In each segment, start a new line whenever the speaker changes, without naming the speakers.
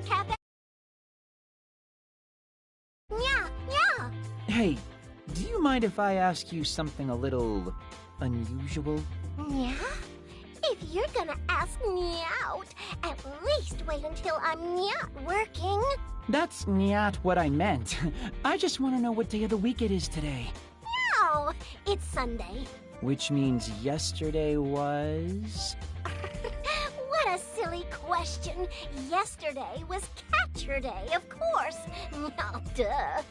your cafe? Yeah, yeah.
Hey, do you mind if I ask you something a little unusual?
Yeah? If you're gonna ask me out, at least wait until I'm not working.
That's not what I meant. I just want to know what day of the week it is today.
No, it's Sunday.
Which means yesterday was...
What a silly question. Yesterday was Catcher Day, of course. Oh, duh.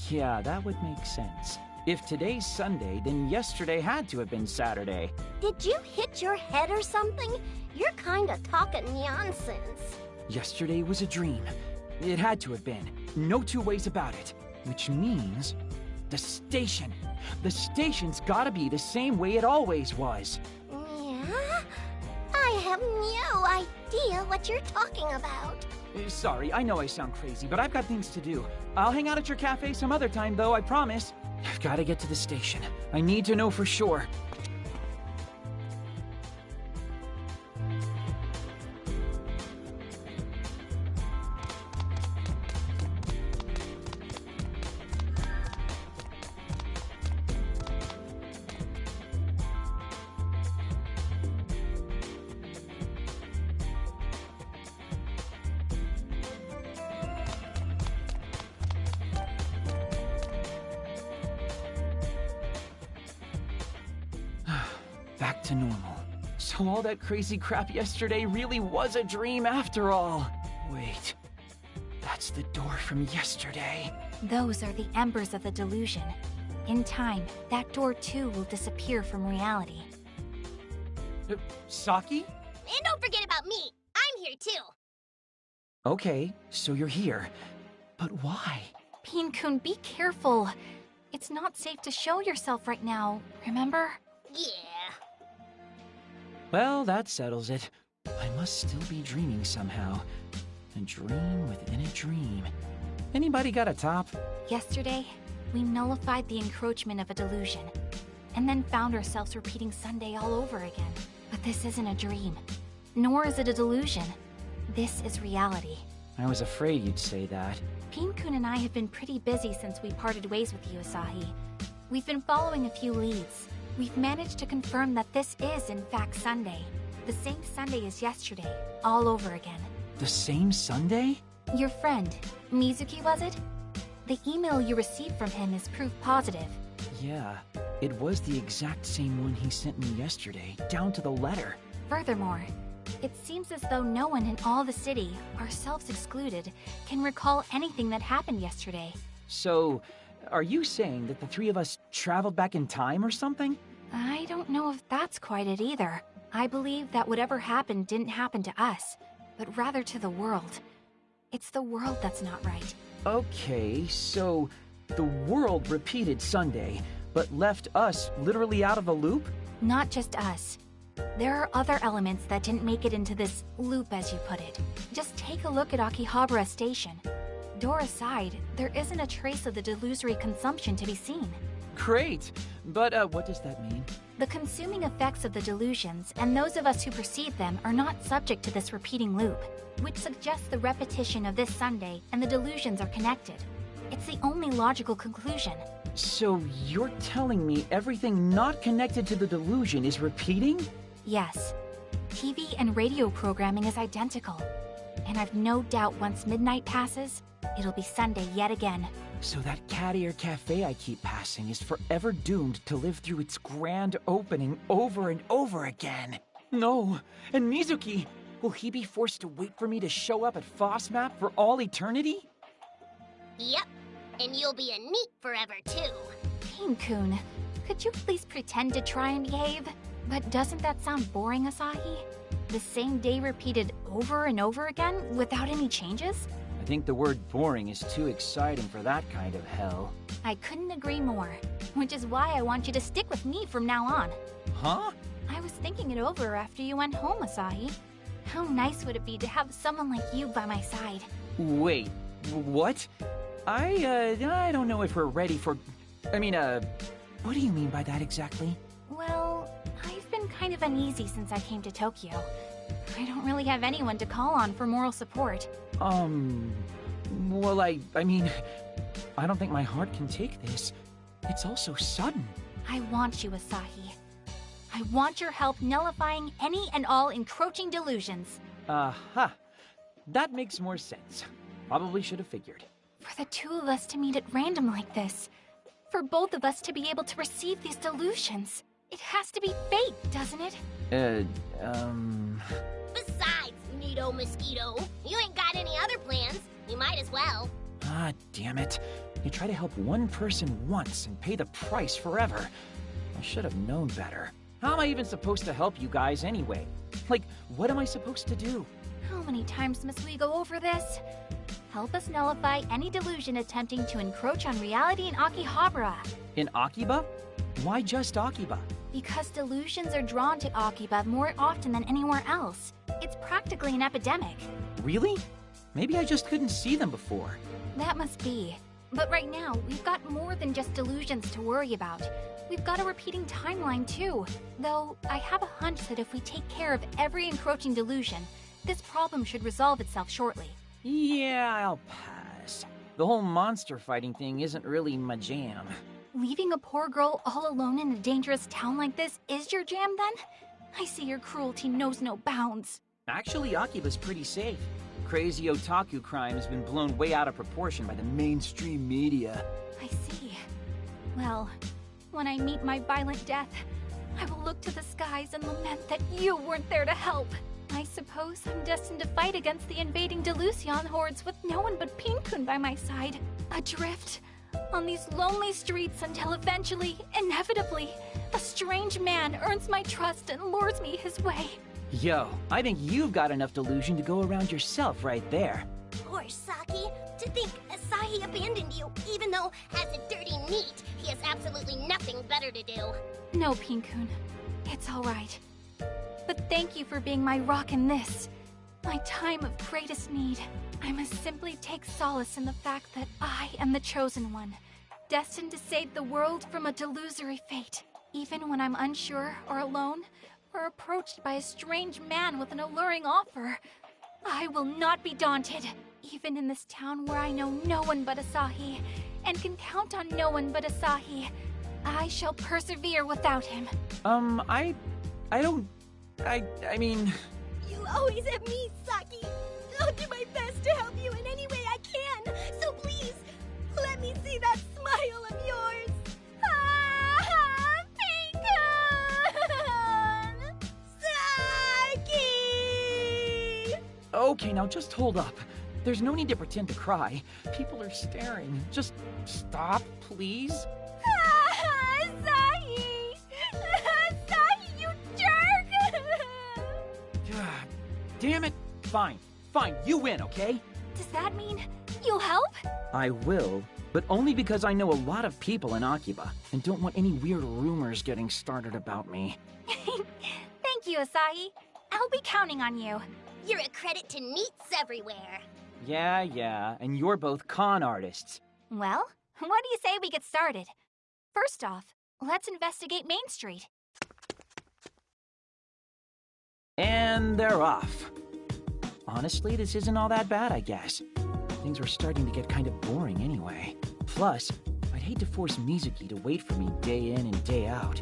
Yeah, that would make sense. If today's Sunday, then yesterday had to have been Saturday.
Did you hit your head or something? You're kinda talking nonsense.
Yesterday was a dream. It had to have been. No two ways about it. Which means... the station. The station's gotta be the same way it always was.
Yeah? I have no idea what you're talking about.
Sorry, I know I sound crazy, but I've got things to do. I'll hang out at your cafe some other time, though, I promise. I've gotta get to the station. I need to know for sure. Back to normal. So all that crazy crap yesterday really was a dream after all. Wait, that's the door from yesterday.
Those are the embers of the delusion. In time, that door too will disappear from reality.
Saki?
And don't forget about me. I'm here too.
Okay, so you're here. But why?
Pin-kun, be careful. It's not safe to show yourself right now, remember?
Yeah.
Well, that settles it. I must still be dreaming somehow. A dream within a dream. Anybody got a top?
Yesterday, we nullified the encroachment of a delusion, and then found ourselves repeating Sunday all over again. But this isn't a dream, nor is it a delusion. This is reality.
I was afraid you'd say that.
Pin-kun and I have been pretty busy since we parted ways with you, Asahi. We've been following a few leads. We've managed to confirm that this is, in fact, Sunday. The same Sunday as yesterday, all over again.
The same Sunday?
Your friend, Mizuki, was it? The email you received from him is proof positive.
Yeah, it was the exact same one he sent me yesterday, down to the letter.
Furthermore, it seems as though no one in all the city, ourselves excluded, can recall anything that happened yesterday.
So, are you saying that the three of us traveled back in time or something?
I don't know if that's quite it either. I believe that whatever happened didn't happen to us, but rather to the world. It's the world that's not right.
Okay, so the world repeated Sunday, but left us literally out of the loop?
Not just us. There are other elements that didn't make it into this loop, as you put it. Just take a look at Akihabara Station. Door aside, there isn't a trace of the delusory consumption to be seen.
Great! But, what does that mean?
The consuming effects of the delusions, and those of us who perceive them, are not subject to this repeating loop, which suggests the repetition of this Sunday and the delusions are connected. It's the only logical conclusion.
So you're telling me everything not connected to the delusion is repeating?
Yes. TV and radio programming is identical. And I've no doubt once midnight passes, it'll be Sunday yet again.
So that cat ear cafe I keep passing is forever doomed to live through its grand opening over and over again. No, and Mizuki, will he be forced to wait for me to show up at FOSMAP for all eternity?
Yep. And you'll be a neat forever too.
Pin-kun, could you please pretend to try and behave? But doesn't that sound boring, Asahi? The same day repeated over and over again without any changes?
I think the word boring is too exciting for that kind of hell.
I couldn't agree more, which is why I want you to stick with me from now on.
Huh?
I was thinking it over after you went home, Asahi. How nice would it be to have someone like you by my side?
Wait, what? I don't know if we're ready for... what do you mean by that exactly?
Well, I've been kind of uneasy since I came to Tokyo. I don't really have anyone to call on for moral support.
Well, I mean, I don't think my heart can take this. It's all so sudden.
I want you, Asahi. I want your help nullifying any and all encroaching delusions.
Aha. That makes more sense. Probably should have figured.
For the two of us to meet at random like this. For both of us to be able to receive these delusions. It has to be fate, doesn't it?
Besides, Neato Mosquito, you ain't got any other plans. You might as well.
Ah, damn it. You try to help one person once and pay the price forever. I should have known better. How am I even supposed to help you guys anyway? Like, what am I supposed to do?
How many times must we go over this? Help us nullify any delusion attempting to encroach on reality in Akihabara.
In Akiba? Why just Akiba?
Because delusions are drawn to Akiba more often than anywhere else. It's practically an epidemic.
Really? Maybe I just couldn't see them before.
That must be. But right now, we've got more than just delusions to worry about. We've got a repeating timeline too. Though, I have a hunch that if we take care of every encroaching delusion, this problem should resolve itself shortly.
Yeah, I'll pass. The whole monster fighting thing isn't really my jam.
Leaving a poor girl all alone in a dangerous town like this is your jam then? I see your cruelty knows no bounds.
Actually, Akiba's pretty safe. Crazy otaku crime has been blown way out of proportion by the mainstream media.
I see. Well, when I meet my violent death, I will look to the skies and lament that you weren't there to help. I suppose I'm destined to fight against the invading Delusion hordes with no one but Pinkun by my side. Adrift on these lonely streets until eventually, inevitably, a strange man earns my trust and lures me his way.
Yo, I think you've got enough delusion to go around yourself right there.
Poor Saki. To think Asahi abandoned you, even though, as a dirty NEET, he has absolutely nothing better to do.
No, Pinkun. It's all right. But thank you for being my rock in this, my time of greatest need. I must simply take solace in the fact that I am the chosen one, destined to save the world from a delusory fate. Even when I'm unsure or alone, or approached by a strange man with an alluring offer, I will not be daunted. Even in this town where I know no one but Asahi, and can count on no one but Asahi, I shall persevere without him.
I mean...
You always have me, Saki. I'll do my best to help you in any way I can. So please, let me see that smile of yours. Ah, Pinkun! Saki!
Okay, now just hold up. There's no need to pretend to cry. People are staring. Just stop, please.
Asahi! Asahi, you jerk!
God damn it. Fine, you win, okay?
Does that mean you'll help?
I will, but only because I know a lot of people in Akiba, and don't want any weird rumors getting started about me.
Thank you, Asahi. I'll be counting on you.
You're a credit to NEETs everywhere.
Yeah, and you're both con artists.
Well, what do you say we get started? First off, let's investigate Main Street.
And they're off. Honestly, this isn't all that bad, I guess. Things were starting to get kind of boring anyway. Plus, I'd hate to force Mizuki to wait for me day in and day out.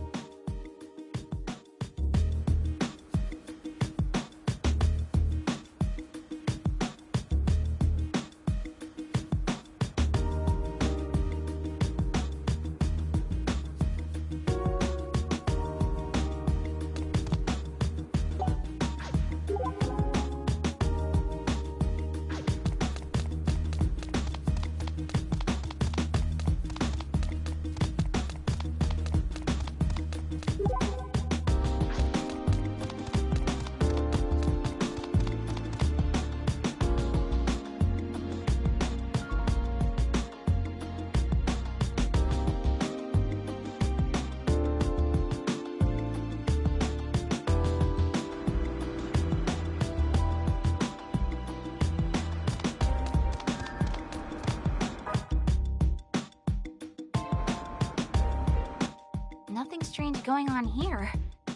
Nothing strange going on here.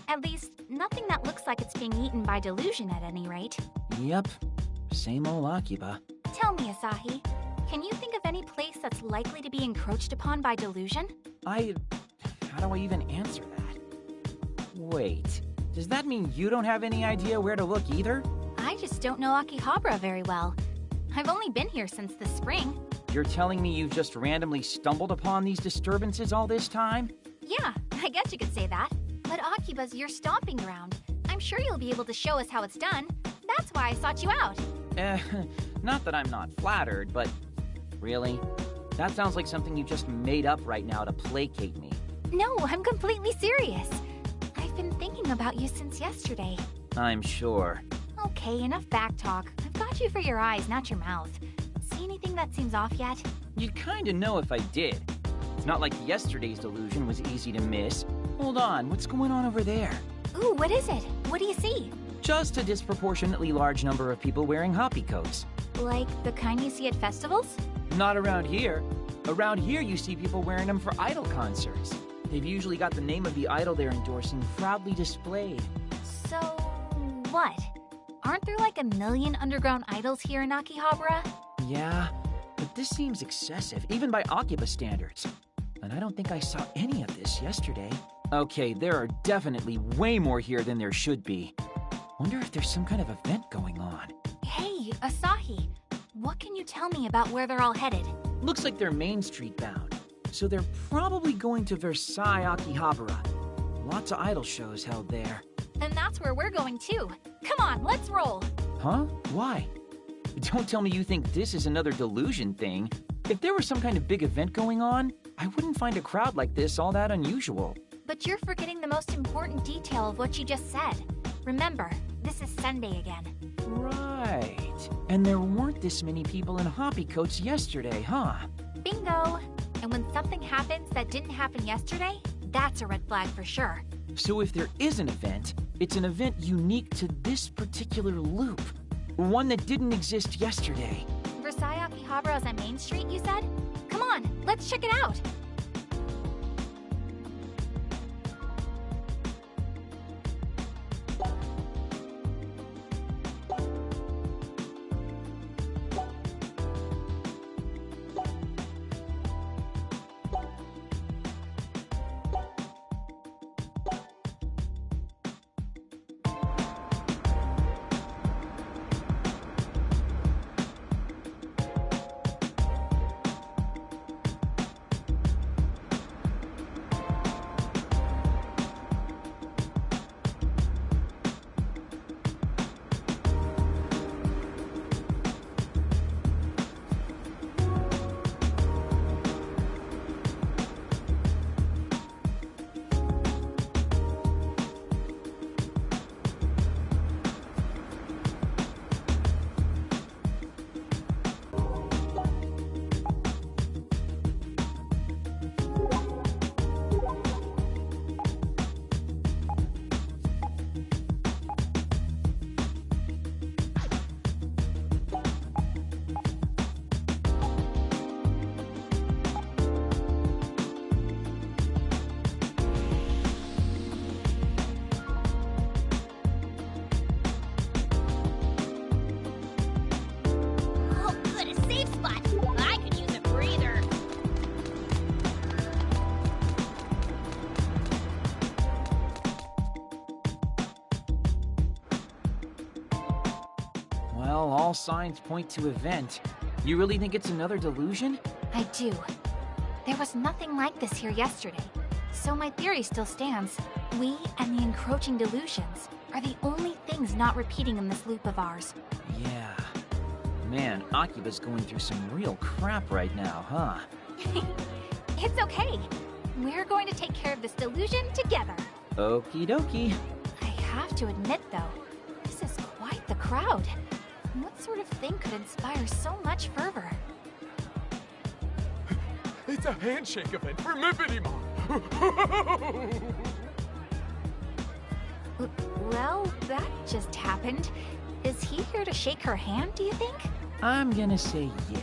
At least, nothing that looks like it's being eaten by delusion at any rate.
Yep, same old Akiba.
Tell me, Asahi, can you think of any place that's likely to be encroached upon by delusion?
How do I even answer that? Wait, does that mean you don't have any idea where to look either?
I just don't know Akihabara very well. I've only been here since the spring.
You're telling me you've just randomly stumbled upon these disturbances all this time?
Yeah, I guess you could say that. But Akibas, your stomping ground. I'm sure you'll be able to show us how it's done. That's why I sought you out.
Not that I'm not flattered, but really? That sounds like something you just made up right now to placate me.
No, I'm completely serious. I've been thinking about you since yesterday.
I'm sure.
Okay, enough back talk. I've got you for your eyes, not your mouth. See anything that seems off yet?
You'd kinda know if I did. It's not like yesterday's delusion was easy to miss. Hold on, what's going on over there?
Ooh, what is it? What do you see?
Just a disproportionately large number of people wearing hoppy coats.
Like the kind you see at festivals?
Not around here. Around here you see people wearing them for idol concerts. They've usually got the name of the idol they're endorsing proudly displayed.
So, what? Aren't there like 1 million underground idols here in Akihabara?
Yeah, but this seems excessive, even by Akiba standards. And I don't think I saw any of this yesterday. Okay, there are definitely way more here than there should be. Wonder if there's some kind of event going on.
Hey, Asahi, what can you tell me about where they're all headed?
Looks like they're Main Street bound. So they're probably going to Versailles, Akihabara. Lots of idol shows held there.
And that's where we're going too. Come on, let's roll.
Huh? Why? Don't tell me you think this is another delusion thing. If there was some kind of big event going on, I wouldn't find a crowd like this all that unusual.
But you're forgetting the most important detail of what you just said. Remember, this is Sunday again.
Right. And there weren't this many people in hoppy coats yesterday, huh?
Bingo! And when something happens that didn't happen yesterday, that's a red flag for sure.
So if there is an event, it's an event unique to this particular loop. One that didn't exist yesterday.
Versailles Akihabara is on Main Street, you said? Come on, let's check it out!
All signs point to event. You really think it's another delusion?
I do. There was nothing like this here yesterday. So my theory still stands. We and the encroaching delusions are the only things not repeating in this loop of ours.
Yeah. Man, Akiba's going through some real crap right now, huh?
It's okay. We're going to take care of this delusion together.
Okie dokie.
I have to admit, though, this is quite the crowd. What sort of thing could inspire so much fervor?
It's a handshake event for Mippity-Mon!
Well, that just happened. Is he here to shake her hand, do you think?
I'm gonna say yeah.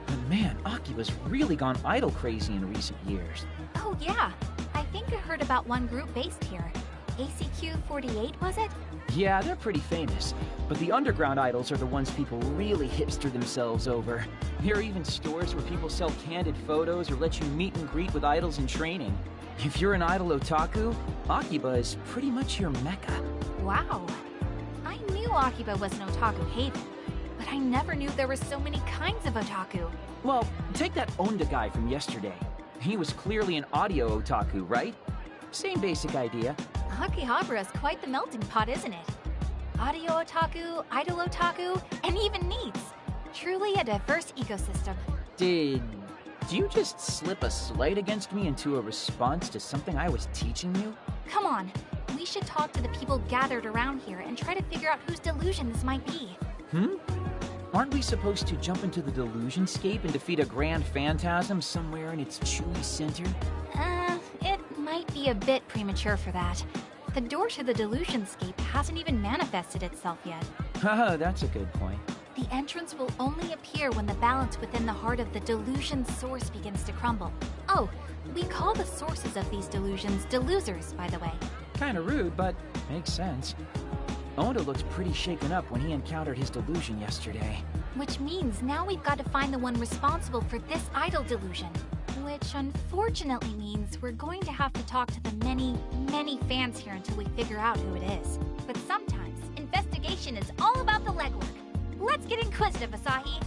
But man, Akiba's really gone idol crazy in recent years.
Oh yeah, I think I heard about one group based here. ACQ-48, was it?
Yeah, they're pretty famous, but the underground idols are the ones people really hipster themselves over. There are even stores where people sell candid photos or let you meet and greet with idols in training. If you're an idol otaku, Akiba is pretty much your mecca.
Wow. I knew Akiba was an otaku haven, but I never knew there were so many kinds of otaku.
Well, take that Onda guy from yesterday. He was clearly an audio otaku, right? Same basic idea.
Akihabara is quite the melting pot, isn't it? Audio otaku, idol otaku, and even needs. Truly a diverse ecosystem.
Did you just slip a slight against me into a response to something I was teaching you?
Come on, we should talk to the people gathered around here and try to figure out whose delusion this might be.
Aren't we supposed to jump into the Delusionscape and defeat a grand phantasm somewhere in its chewy center?
It might be a bit premature for that. The door to the Delusionscape hasn't even manifested itself yet.
Haha, that's a good point.
The entrance will only appear when the balance within the heart of the delusion source begins to crumble. Oh, we call the sources of these delusions delusers, by the way.
Kinda rude, but makes sense. Onda looked pretty shaken up when he encountered his delusion yesterday.
Which means now we've got to find the one responsible for this idol delusion. Which unfortunately means we're going to have to talk to the many, many fans here until we figure out who it is. But sometimes, investigation is all about the legwork. Let's get inquisitive, Asahi!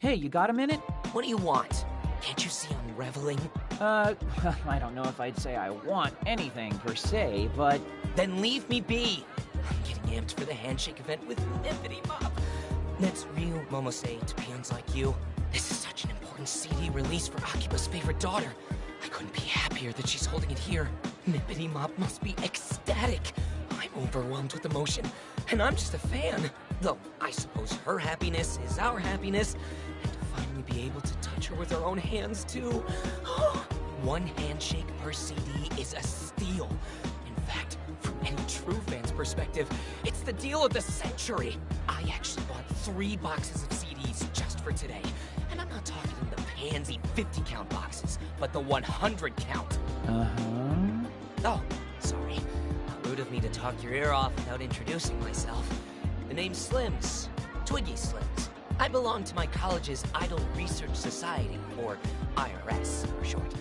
Hey, you got a minute?
What do you want? Can't you see I'm reveling?
I don't know if I'd say I want anything per se, but...
Then leave me be! I'm getting amped for the handshake event with Nippity Mop. That's real, Momose, to peons like you. This is such an important CD release for Akiba's favorite daughter. I couldn't be happier that she's holding it here. Nippity Mop must be ecstatic. I'm overwhelmed with emotion, and I'm just a fan. Though, I suppose her happiness is our happiness, and to finally be able to touch her with our own hands, too. One handshake per CD is a steal. In fact, from any true fan's perspective, it's the deal of the century. I actually bought 3 boxes of CDs just for today. And I'm not talking the pansy 50-count boxes, but the 100-count. Oh, sorry. Rude of me to talk your ear off without introducing myself. The name's Slims. Twiggy Slims. I belong to my college's Idol Research Society, or IRS for short.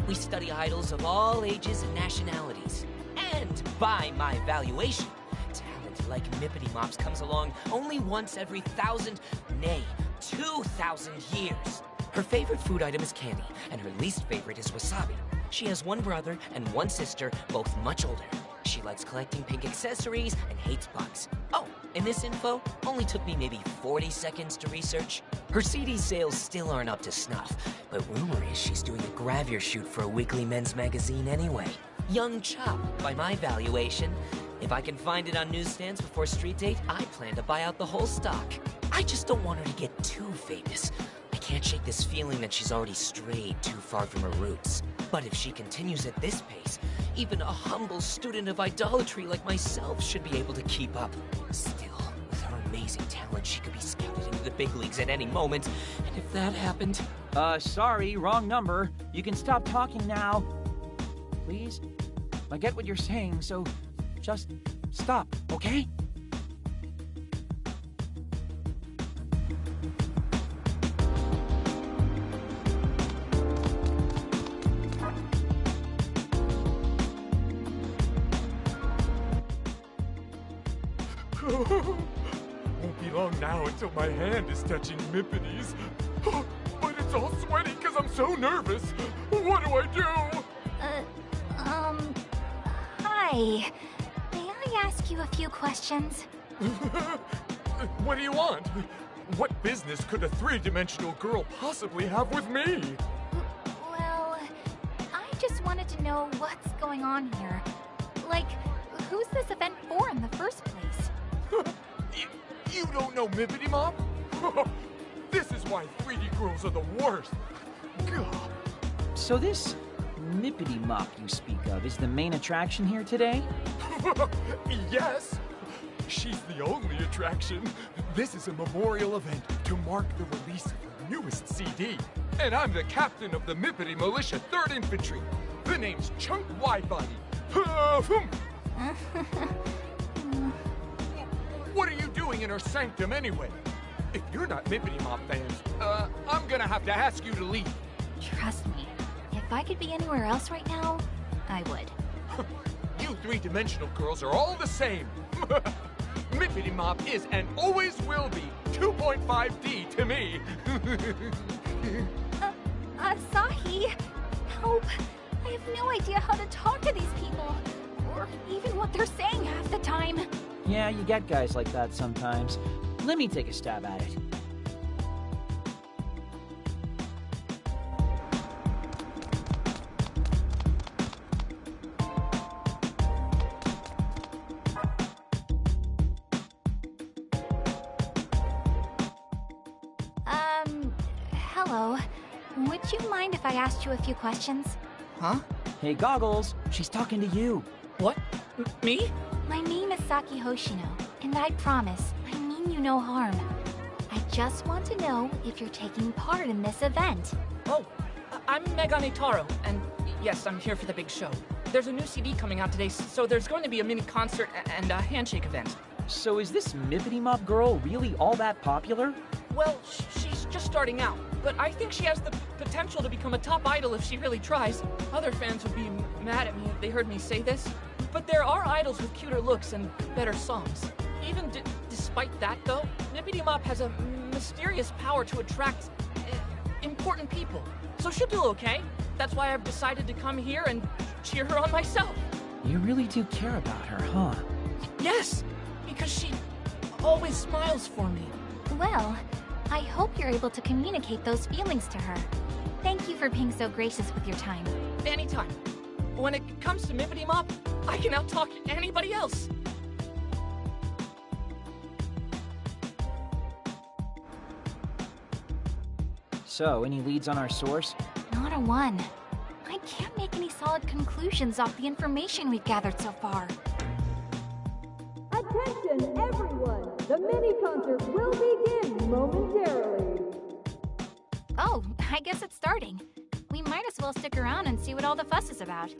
We study idols of all ages and nationalities. And by my evaluation, talent like Nippity Mops comes along only once every 1,000, nay, 2,000 years. Her favorite food item is candy, and her least favorite is wasabi. She has 1 brother and 1 sister, both much older. She likes collecting pink accessories and hates bugs. Oh, and this info only took me maybe 40 seconds to research. Her CD sales still aren't up to snuff, but rumor is she's doing a gravure shoot for a weekly men's magazine anyway. Young chop, by my valuation. If I can find it on newsstands before street date, I plan to buy out the whole stock. I just don't want her to get too famous. I can't shake this feeling that she's already strayed too far from her roots. But if she continues at this pace, even a humble student of idolatry like myself should be able to keep up. Still, with her amazing talent, she could be scouted into the big leagues at any moment. And if that happened...
Sorry, wrong number. You can stop talking now. Please? I get what you're saying, so just stop, okay?
Won't be long now until my hand is touching Mippity's. But it's all sweaty because I'm so nervous. What do I do?
Hi. May I ask you a few questions?
What do you want? What business could a 3-dimensional girl possibly have with me?
Well, I just wanted to know what's going on here. Like, who's this event for in the first place?
You don't know Mippity Mop? This is why 3D girls are the worst. God.
So this Mippity Mop you speak of is the main attraction here today?
Yes. She's the only attraction. This is a memorial event to mark the release of her newest CD. And I'm the captain of the Mippity Militia 3rd Infantry. The name's Chunk Widebody. What are you doing in her sanctum anyway? If you're not Mippity Mop fans, I'm gonna have to ask you to leave.
Trust me, if I could be anywhere else right now, I would.
You three-dimensional girls are all the same. Mippity Mop is and always will be 2.5D to me.
Asahi, help. I have no idea how to talk to these people, or even what they're saying half the time.
Yeah, you get guys like that sometimes. Let me take a stab at it.
Hello. Would you mind if I asked you a few questions?
Huh?
Hey, Goggles, she's talking to you.
What? Me?
My name is Saki Hoshino, and I promise, I mean you no harm. I just want to know if you're taking part in this event.
Oh, I'm Megane Taro, and yes, I'm here for the big show. There's a new CD coming out today, so there's going to be a mini concert and a handshake event.
So is this Mippity Mop girl really all that popular?
Well, she's just starting out, but I think she has the potential to become a top idol if she really tries. Other fans would be mad at me if they heard me say this, but there are idols with cuter looks and better songs. Even despite that, though, Mippity Mop has a mysterious power to attract important people. So she'll do okay. That's why I've decided to come here and cheer her on myself.
You really do care about her, huh?
Yes, because she always smiles for me.
Well, I hope you're able to communicate those feelings to her. Thank you for being so gracious with your time.
Anytime. When it comes to Mippity Mop, I can outtalk anybody else.
So, any leads on our source?
Not a one. I can't make any solid conclusions off the information we've gathered so far.
Attention, everyone! The mini-concert will begin momentarily.
Oh, I guess it's starting. We might as well stick around and see what all the fuss is about.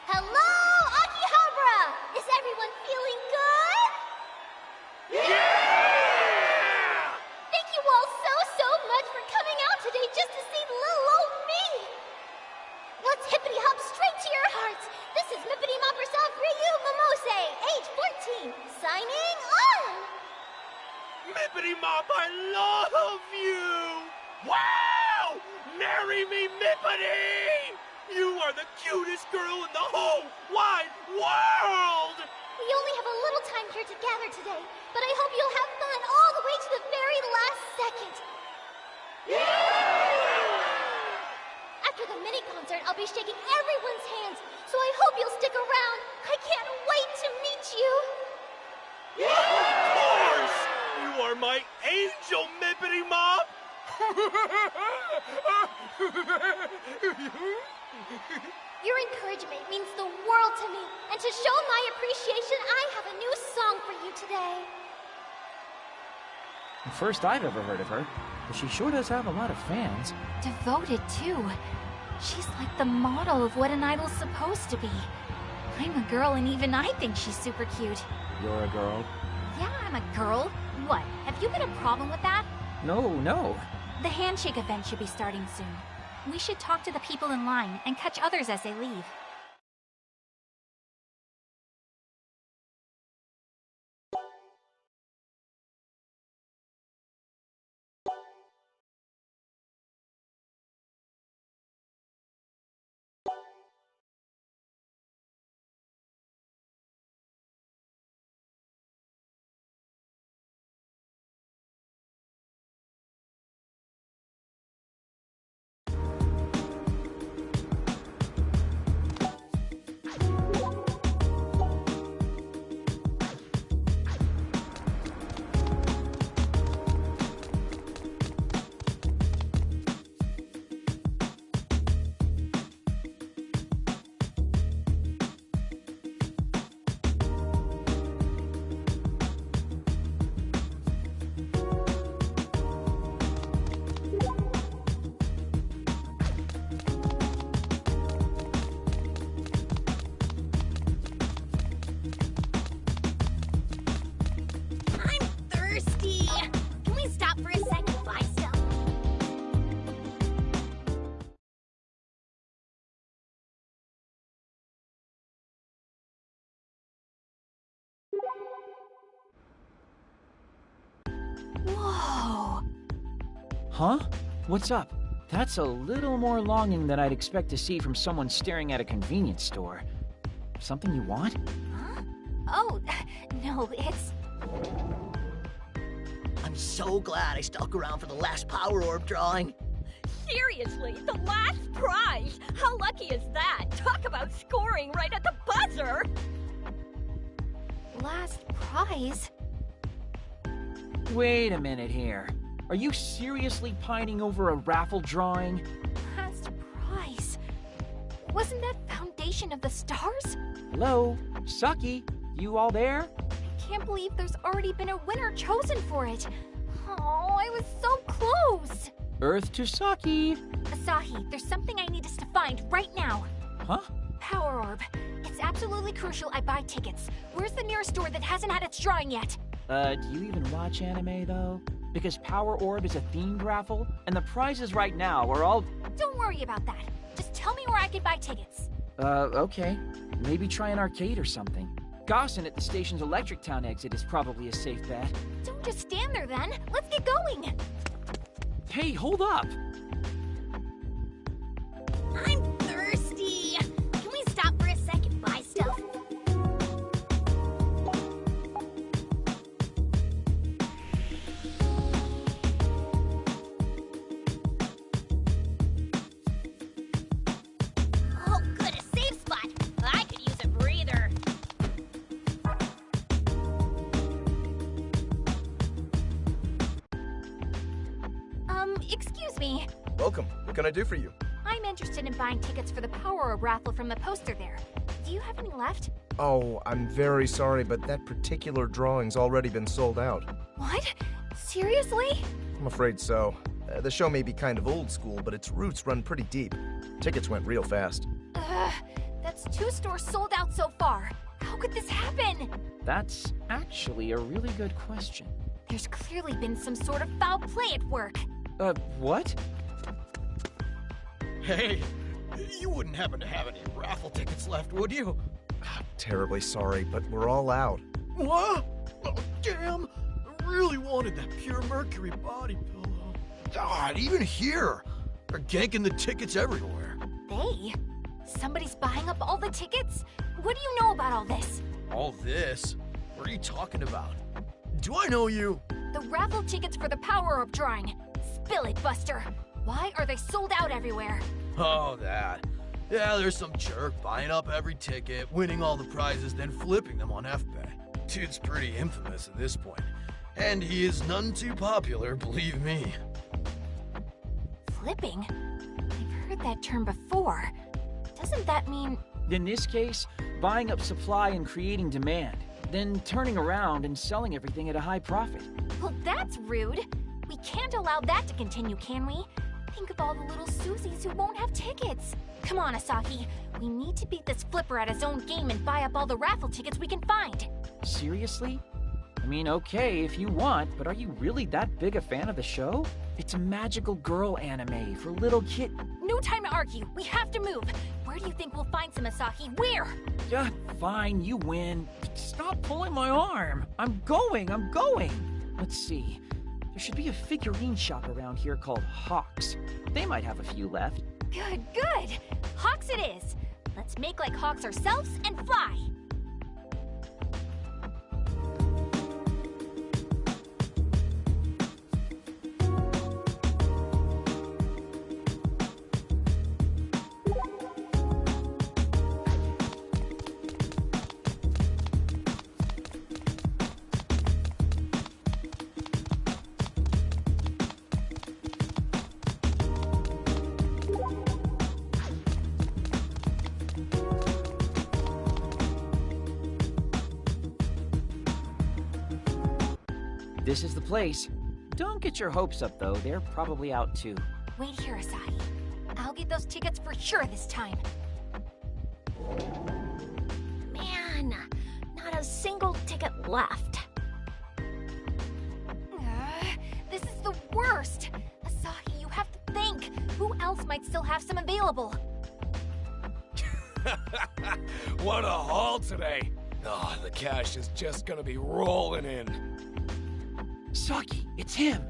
Hello, Akihabara! Is everyone feeling good? Yeah! Thank you all so much for coming out today just to see little old me! Let's hippity hop straight to your hearts! This is Mippity Mop herself, Ryu Momose, age 14, signing on!
Mippity Mop, I love you! Wow! Marry me, Mippity! You are the cutest girl in the whole wide world!
We only have a little time here together today, but I hope you'll have fun all the way to the very last second. After the mini-concert, I'll be shaking everyone's hands, so I hope you'll stick around. I can't wait to meet you.
Of course! You are my angel, Mippity Mop!
Your encouragement means the world to me, and to show my appreciation, I have a new song for you today.
The first I've ever heard of her, but she sure does have a lot of fans.
Devoted, too. She's like the model of what an idol's supposed to be. I'm a girl, and even I think she's super cute.
You're a girl?
Yeah, I'm a girl. What, have you got a problem with that?
No.
The handshake event should be starting soon. We should talk to the people in line and catch others as they leave.
Huh? What's up? That's a little more longing than I'd expect to see from someone staring at a convenience store. Something you want?
Huh? Oh, no, it's...
I'm so glad I stuck around for the last Power Orb drawing.
Seriously, the last prize! How lucky is that? Talk about scoring right at the buzzer!
Last prize?
Wait a minute here. Are you seriously pining over a raffle drawing?
Last prize? Wasn't that Foundation of the Stars?
Hello? Saki, you all there?
I can't believe there's already been a winner chosen for it. Oh, I was so close!
Earth to Saki.
Asahi, there's something I need us to find right now.
Huh?
Power Orb. It's absolutely crucial I buy tickets. Where's the nearest store that hasn't had its drawing yet?
Do you even watch anime, though? Because Power Orb is a themed raffle, and the prizes right now are all...
Don't worry about that. Just tell me where I can buy tickets.
Okay. Maybe try an arcade or something. Gossin at the station's Electric Town exit is probably a safe bet.
Don't just stand there then. Let's get going.
Hey, hold up!
I'm thirsty. Can we stop for a sec and buy stuff? Oh, good, a safe spot. I could use a breather.
Excuse me.
Welcome. What can I do for you?
I'm interested in buying tickets for the Power Orb raffle from the poster there. Do you have any left?
Oh, I'm very sorry, but that particular drawing's already been sold out.
What? Seriously?
I'm afraid so. The show may be kind of old school, but its roots run pretty deep. Tickets went real fast.
That's 2 stores sold out so far. How could this happen?
That's actually a really good question.
There's clearly been some sort of foul play at work.
What?
Hey, you wouldn't happen to have any raffle tickets left, would you?
Terribly sorry, but we're all out.
What? Oh, damn! I really wanted that pure mercury body pillow. God, even here, they're ganking the tickets everywhere.
They? Somebody's buying up all the tickets? What do you know about all this?
All this? What are you talking about? Do I know you?
The raffle tickets for the Power Orb drawing. Spill it, Buster. Why are they sold out everywhere?
Oh, that. Yeah, there's some jerk buying up every ticket, winning all the prizes, then flipping them on FBay. Dude's pretty infamous at this point. And he is none too popular, believe me.
Flipping? I've heard that term before. Doesn't that mean...
In this case, buying up supply and creating demand, then turning around and selling everything at a high profit.
Well, that's rude. We can't allow that to continue, can we? Think of all the little Susies who won't have tickets. Come on, Asahi. We need to beat this flipper at his own game and buy up all the raffle tickets we can find.
Seriously? I mean, okay, if you want, but are you really that big a fan of the show? It's a magical girl anime for little kid...
No time to argue. We have to move. Where do you think we'll find some, Asahi? Where?
Fine, you win. Stop pulling my arm. I'm going. Let's see. There should be a figurine shop around here called Hawks. They might have a few left.
Good. Hawks it is. Let's make like Hawks ourselves and fly.
This is the place. Don't get your hopes up, though. They're probably out, too.
Wait here, Asahi. I'll get those tickets for sure this time.
Man, not a single ticket left.
This is the worst. Asahi, you have to think. Who else might still have some available?
What a haul today. Oh, the cash is just gonna be rolling in.
Saki, it's him!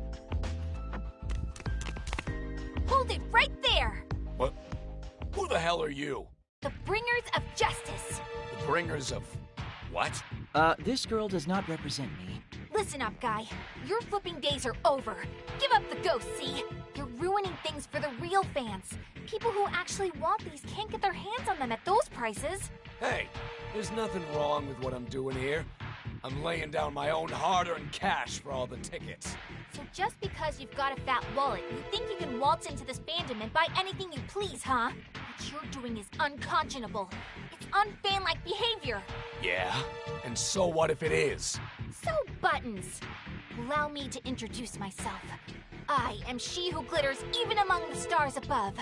Hold it right there!
What? Who the hell are you?
The bringers of justice!
The bringers of... what?
This girl does not represent me.
Listen up, guy. Your flipping days are over. Give up the ghost, see? You're ruining things for the real fans. People who actually want these can't get their hands on them at those prices.
Hey, there's nothing wrong with what I'm doing here. I'm laying down my own hard-earned cash for all the tickets.
So just because you've got a fat wallet, you think you can waltz into this fandom and buy anything you please, huh? What you're doing is unconscionable. It's unfan-like behavior.
Yeah? And so what if it is?
So buttons. Allow me to introduce myself. I am she who glitters even among the stars above.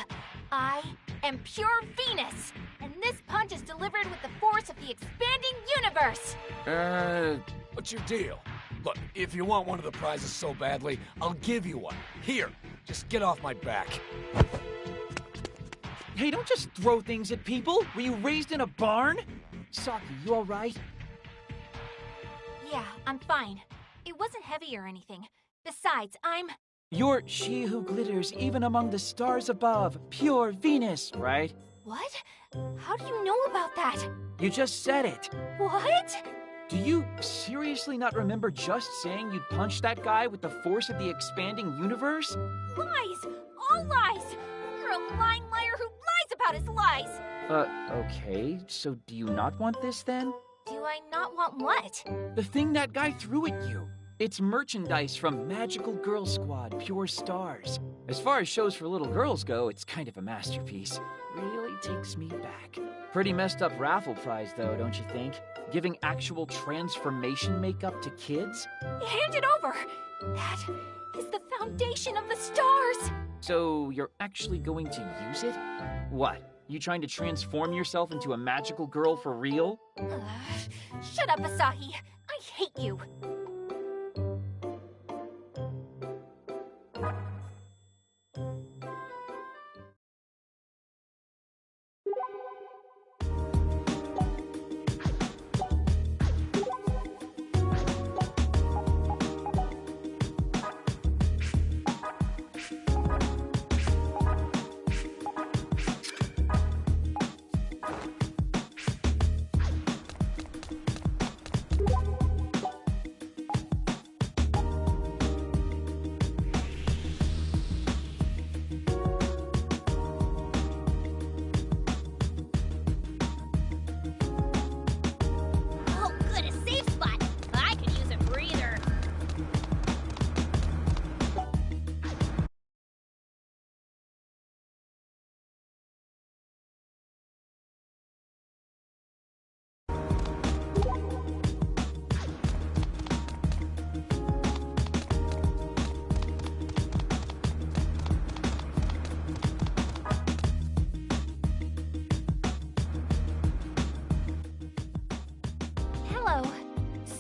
I am pure Venus, and this punch is delivered with the force of the expanding universe.
What's your deal? Look, if you want one of the prizes so badly, I'll give you one. Here, just get off my back.
Hey, don't just throw things at people! Were you raised in a barn? Saki, you alright?
Yeah, I'm fine. It wasn't heavy or anything. Besides,
You're she who glitters even among the stars above, pure Venus, right?
What? How do you know about that?
You just said it.
What?
Do you seriously not remember just saying you'd punch that guy with the force of the expanding universe?
Lies! All lies! You're a lying liar who lies about his lies!
Okay, so do you not want this then?
Do I not want what?
The thing that guy threw at you. It's merchandise from Magical Girl Squad, Pure Stars. As far as shows for little girls go, it's kind of a masterpiece. Really takes me back. Pretty messed up raffle prize though, don't you think? Giving actual transformation makeup to kids?
Hand it over! That is the foundation of the stars!
So you're actually going to use it? What? You trying to transform yourself into a magical girl for real?
Shut up, Asahi. I hate you.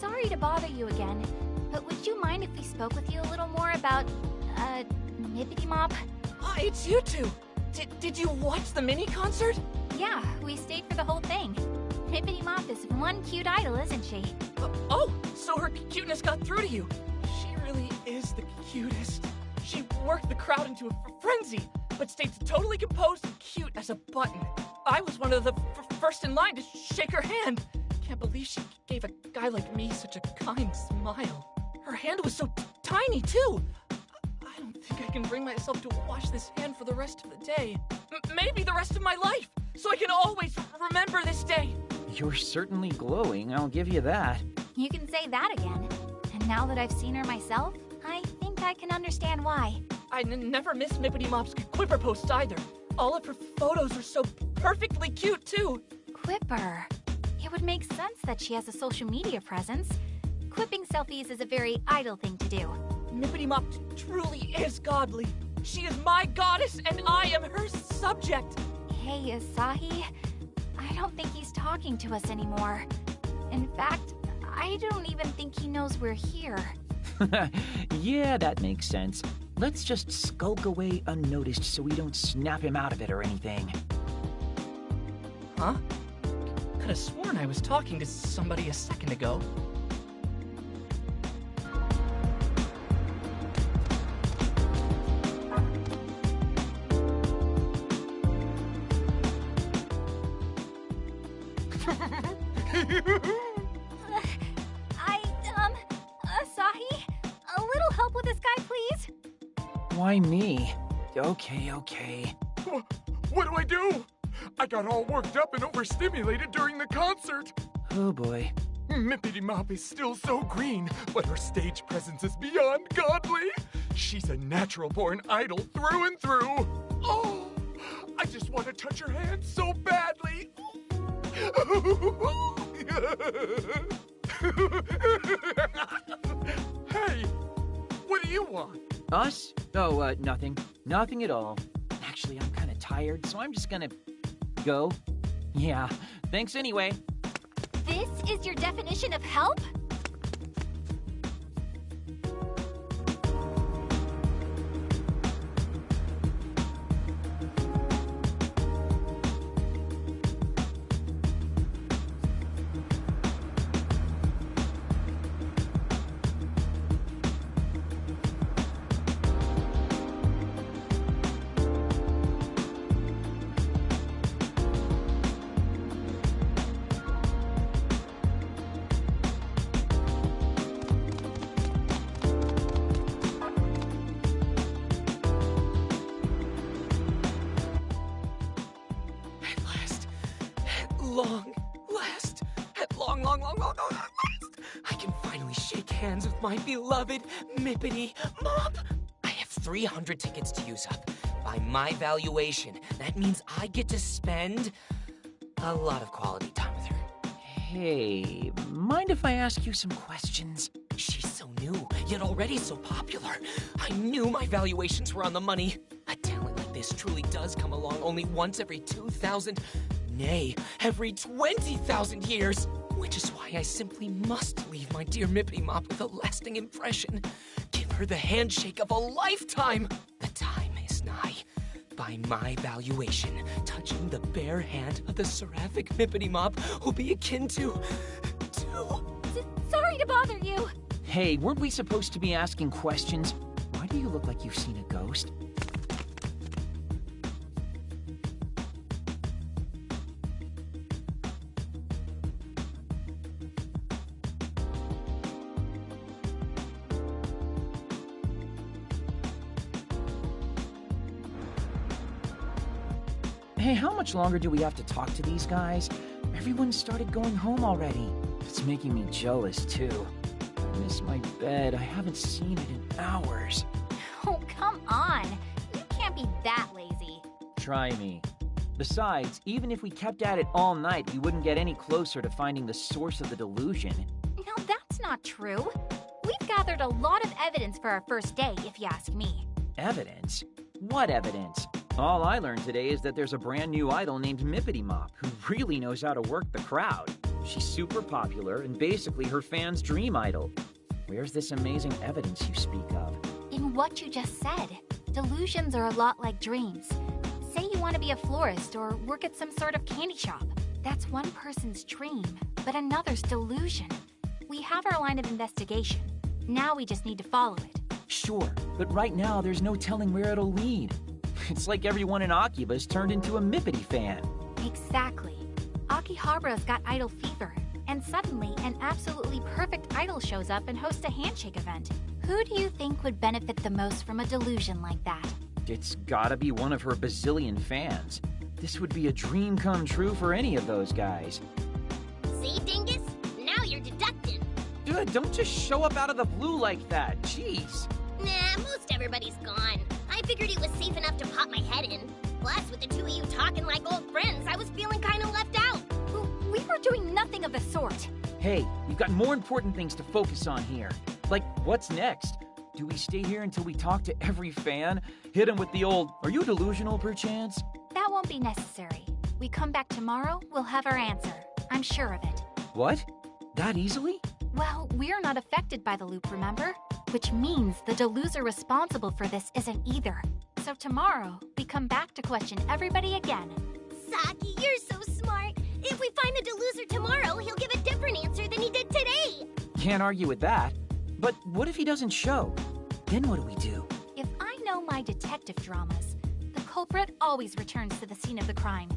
Sorry to bother you again, but would you mind if we spoke with you a little more about, Mippity Mop?
It's you two! Did you watch the mini-concert?
Yeah, we stayed for the whole thing. Mippity Mop is one cute idol, isn't she?
Oh, so her cuteness got through to you. She really is the cutest. She worked the crowd into a frenzy, but stayed totally composed and cute as a button. I was one of the first in line to shake her hand. Can't believe she gave a guy like me such a kind smile. Her hand was so tiny, too. I don't think I can bring myself to wash this hand for the rest of the day. Maybe the rest of my life, so I can always remember this day.
You're certainly glowing, I'll give you that.
You can say that again. And now that I've seen her myself, I think I can understand why.
I never miss Mippity Mop's Quipper posts either. All of her photos are so perfectly cute, too.
Quipper. It would make sense that she has a social media presence. Quipping selfies is a very idle thing to do.
Mippity Mop truly is godly. She is my goddess, and I am her subject.
Hey, Asahi. I don't think he's talking to us anymore. In fact, I don't even think he knows we're here.
Yeah, that makes sense. Let's just skulk away unnoticed so we don't snap him out of it or anything.
Huh? Could have sworn I was talking to somebody a second ago.
Asahi? A little help with this guy, please?
Why me? Okay.
What do I do? I got all worked up and overstimulated during the concert.
Oh boy.
Mippity Mop is still so green, but her stage presence is beyond godly. She's a natural-born idol through and through. Oh, I just want to touch her hand so badly. Hey, what do you want?
Us? Oh, nothing. Nothing at all. Actually, I'm kind of tired, so I'm just gonna go. Yeah, thanks anyway.
This is your definition of help?
Long last, I can finally shake hands with my beloved Mippity Mop. I have 300 tickets to use up. By my valuation, that means I get to spend a lot of quality time with her.
Hey, mind if I ask you some questions?
She's so new, yet already so popular. I knew my valuations were on the money. A talent like this truly does come along only once every 2,000, nay, every 20,000 years. Which is why I simply must leave my dear Mippity Mop with a lasting impression. Give her the handshake of a lifetime. The time is nigh. By my valuation, touching the bare hand of the seraphic Mippity Mop will be akin to...
Sorry to bother you.
Hey, weren't we supposed to be asking questions? Why do you look like you've seen a ghost? Hey, how much longer do we have to talk to these guys? Everyone started going home already. It's making me jealous, too. I miss my bed. I haven't seen it in hours.
Oh, come on. You can't be that lazy.
Try me. Besides, even if we kept at it all night, we wouldn't get any closer to finding the source of the delusion.
No, that's not true. We've gathered a lot of evidence for our first day, if you ask me.
Evidence? What evidence? All I learned today is that there's a brand new idol named Mippity Mop who really knows how to work the crowd. She's super popular and basically her fans' dream idol. Where's this amazing evidence you speak of?
In what you just said, delusions are a lot like dreams. Say you want to be a florist or work at some sort of candy shop. That's one person's dream, but another's delusion. We have our line of investigation. Now we just need to follow it.
Sure, but right now there's no telling where it'll lead. It's like everyone in Akibas turned into a Mippity fan.
Exactly. Akihabara's got idol fever, and suddenly an absolutely perfect idol shows up and hosts a handshake event. Who do you think would benefit the most from a delusion like that?
It's gotta be one of her bazillion fans. This would be a dream come true for any of those guys.
See, Dingus? Now you're deducting.
Dude, don't just show up out of the blue like that. Jeez.
Nah, most everybody's gone. I figured it was safe enough to pop my head in. Plus, with the two of you talking like old friends, I was feeling kind of left out.
We were doing nothing of the sort.
Hey, we've got more important things to focus on here. Like, what's next? Do we stay here until we talk to every fan? Hit them with the old, "Are you delusional, perchance?"
That won't be necessary. We come back tomorrow, we'll have our answer. I'm sure of it.
What? That easily?
Well, we're not affected by the loop, remember? Which means the deluser responsible for this isn't either. So tomorrow, we come back to question everybody again.
Saki, you're so smart. If we find the deluser tomorrow, he'll give a different answer than he did today.
Can't argue with that. But what if he doesn't show? Then what do we do?
If I know my detective dramas, the culprit always returns to the scene of the crime.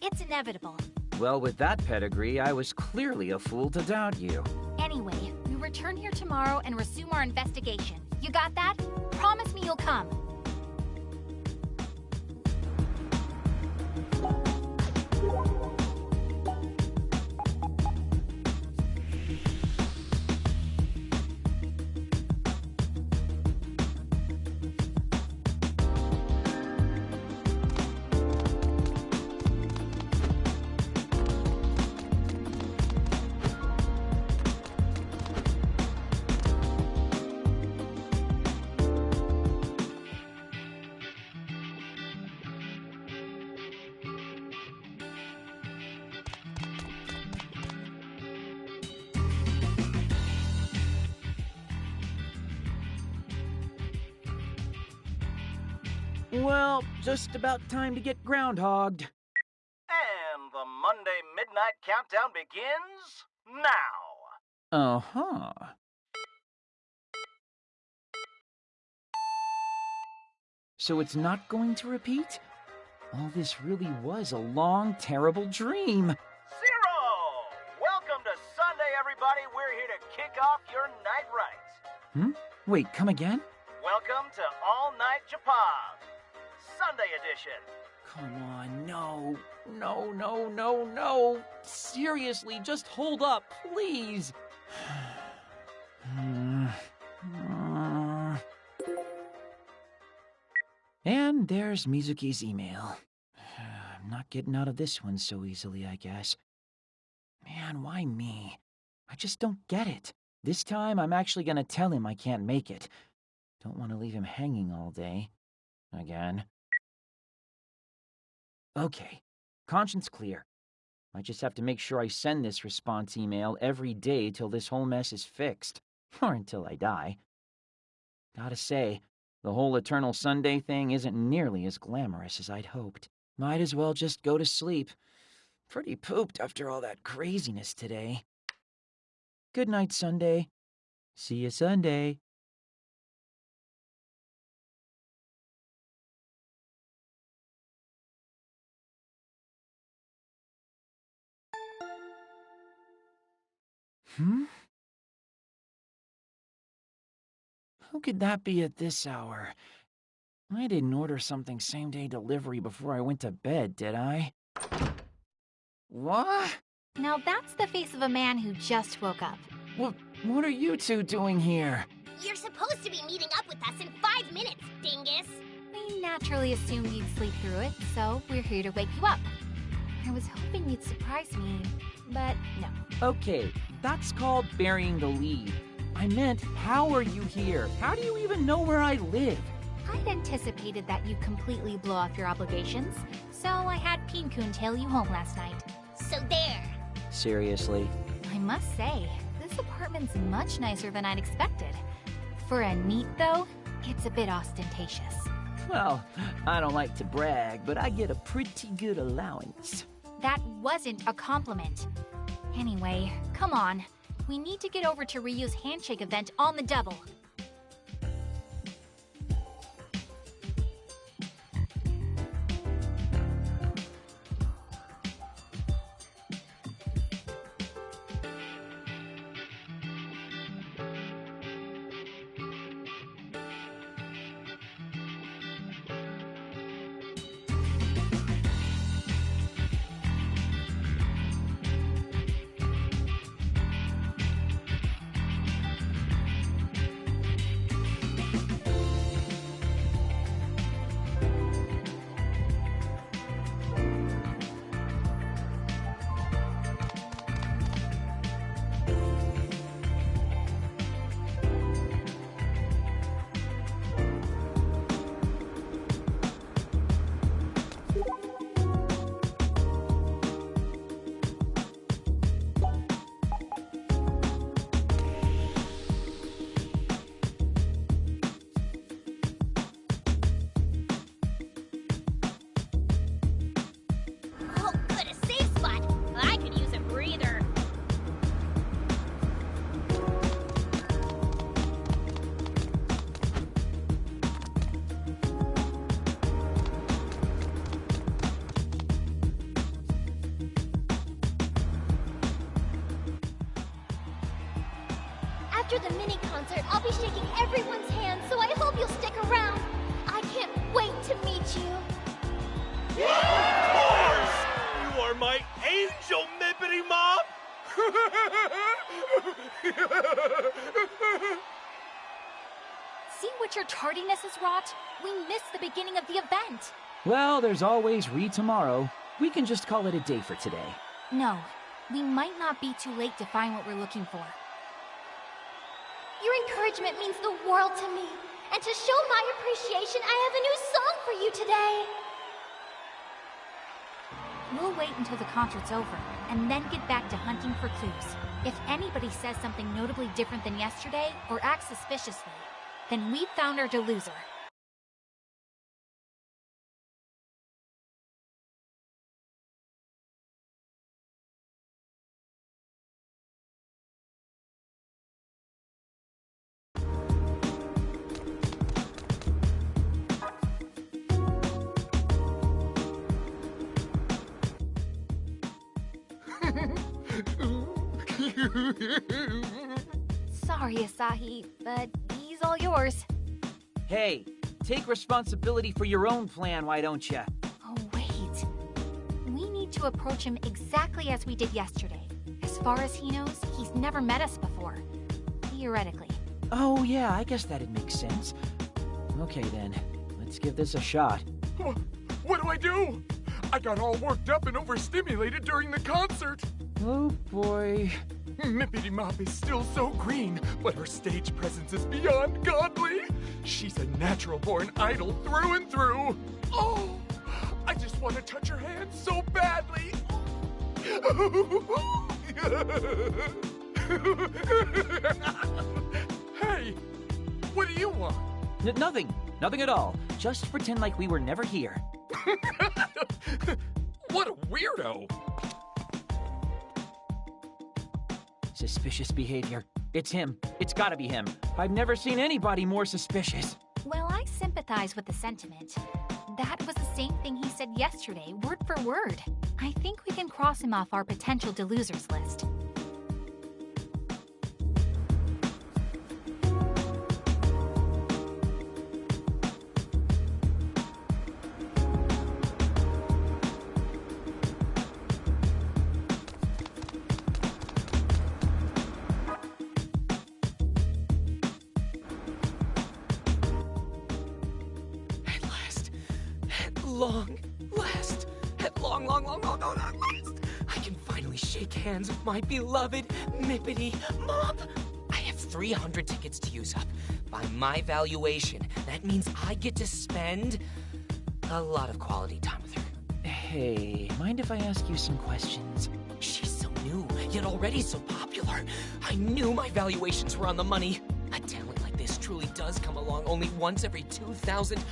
It's inevitable.
Well, with that pedigree, I was clearly a fool to doubt you.
Anyway, we return here tomorrow and resume our investigation. You got that? Promise me you'll come.
Well, just about time to get groundhogged.
And the Monday Midnight Countdown begins now.
Uh-huh. So it's not going to repeat? All this really was a long, terrible dream.
Zero! Welcome to Sunday, everybody. We're here to kick off your night rights.
Wait, come again?
Welcome to All Night Japan, Sunday edition.
Come on, no. No. Seriously, just hold up, please. And there's Mizuki's email. I'm not getting out of this one so easily, I guess. Man, why me? I just don't get it. This time, I'm actually gonna tell him I can't make it. Don't want to leave him hanging all day. Again. Okay, conscience clear. I just have to make sure I send this response email every day till this whole mess is fixed. Or until I die. Gotta say, the whole Eternal Sunday thing isn't nearly as glamorous as I'd hoped. Might as well just go to sleep. Pretty pooped after all that craziness today. Good night, Sunday. See you Sunday. Who could that be at this hour? I didn't order something same-day delivery before I went to bed, did I? What?
Now that's the face of a man who just woke up.
What are you two doing here?
You're supposed to be meeting up with us in 5 minutes, dingus!
We naturally assumed you'd sleep through it, so we're here to wake you up. I was hoping you'd surprise me, but no.
Okay, that's called burying the lead. I meant, how are you here? How do you even know where I live?
I'd anticipated that you'd completely blow off your obligations, so I had Pin-kun tail you home last night.
So there.
Seriously?
I must say, this apartment's much nicer than I'd expected. For a neat, though, it's a bit ostentatious.
Well, I don't like to brag, but I get a pretty good allowance.
That wasn't a compliment. Anyway, come on. We need to get over to Ryu's handshake event on the double.
After the mini concert, I'll be shaking everyone's hands, so I hope you'll stick around. I can't wait to meet you.
Of course! You are my angel, Mippity Mop!
See what your tardiness has wrought? We missed the beginning of the event.
Well, there's always tomorrow. We can just call it a day for today.
No, we might not be too late to find what we're looking for.
Your encouragement means the world to me. And to show my appreciation, I have a new song for you today.
We'll wait until the concert's over, and then get back to hunting for clues. If anybody says something notably different than yesterday, or acts suspiciously, then we've found our deluser. Sorry, Asahi, but he's all yours.
Hey, take responsibility for your own plan, why don't you?
Oh, wait. We need to approach him exactly as we did yesterday. As far as he knows, he's never met us before. Theoretically.
Oh, yeah, I guess that'd make sense. Okay, then. Let's give this a shot.
What do I do? I got all worked up and overstimulated during the concert.
Oh, boy.
Mippity Mop is still so green, but her stage presence is beyond godly. She's a natural-born idol through and through. Oh, I just want to touch her hand so badly. Hey, what do you want?
Nothing. Nothing at all. Just pretend like we were never here.
What a weirdo.
Suspicious behavior. It's him. It's gotta be him. I've never seen anybody more suspicious.
Well, I sympathize with the sentiment. That was the same thing he said yesterday, word for word. I think we can cross him off our potential delosers list.
I can finally shake hands with my beloved Mippity Mop. I have 300 tickets to use up. By my valuation, that means I get to spend a lot of quality time with her.
Hey, mind if I ask you some questions?
She's so new, yet already so popular. I knew my valuations were on the money. A talent like this truly does come along only once every 2,000,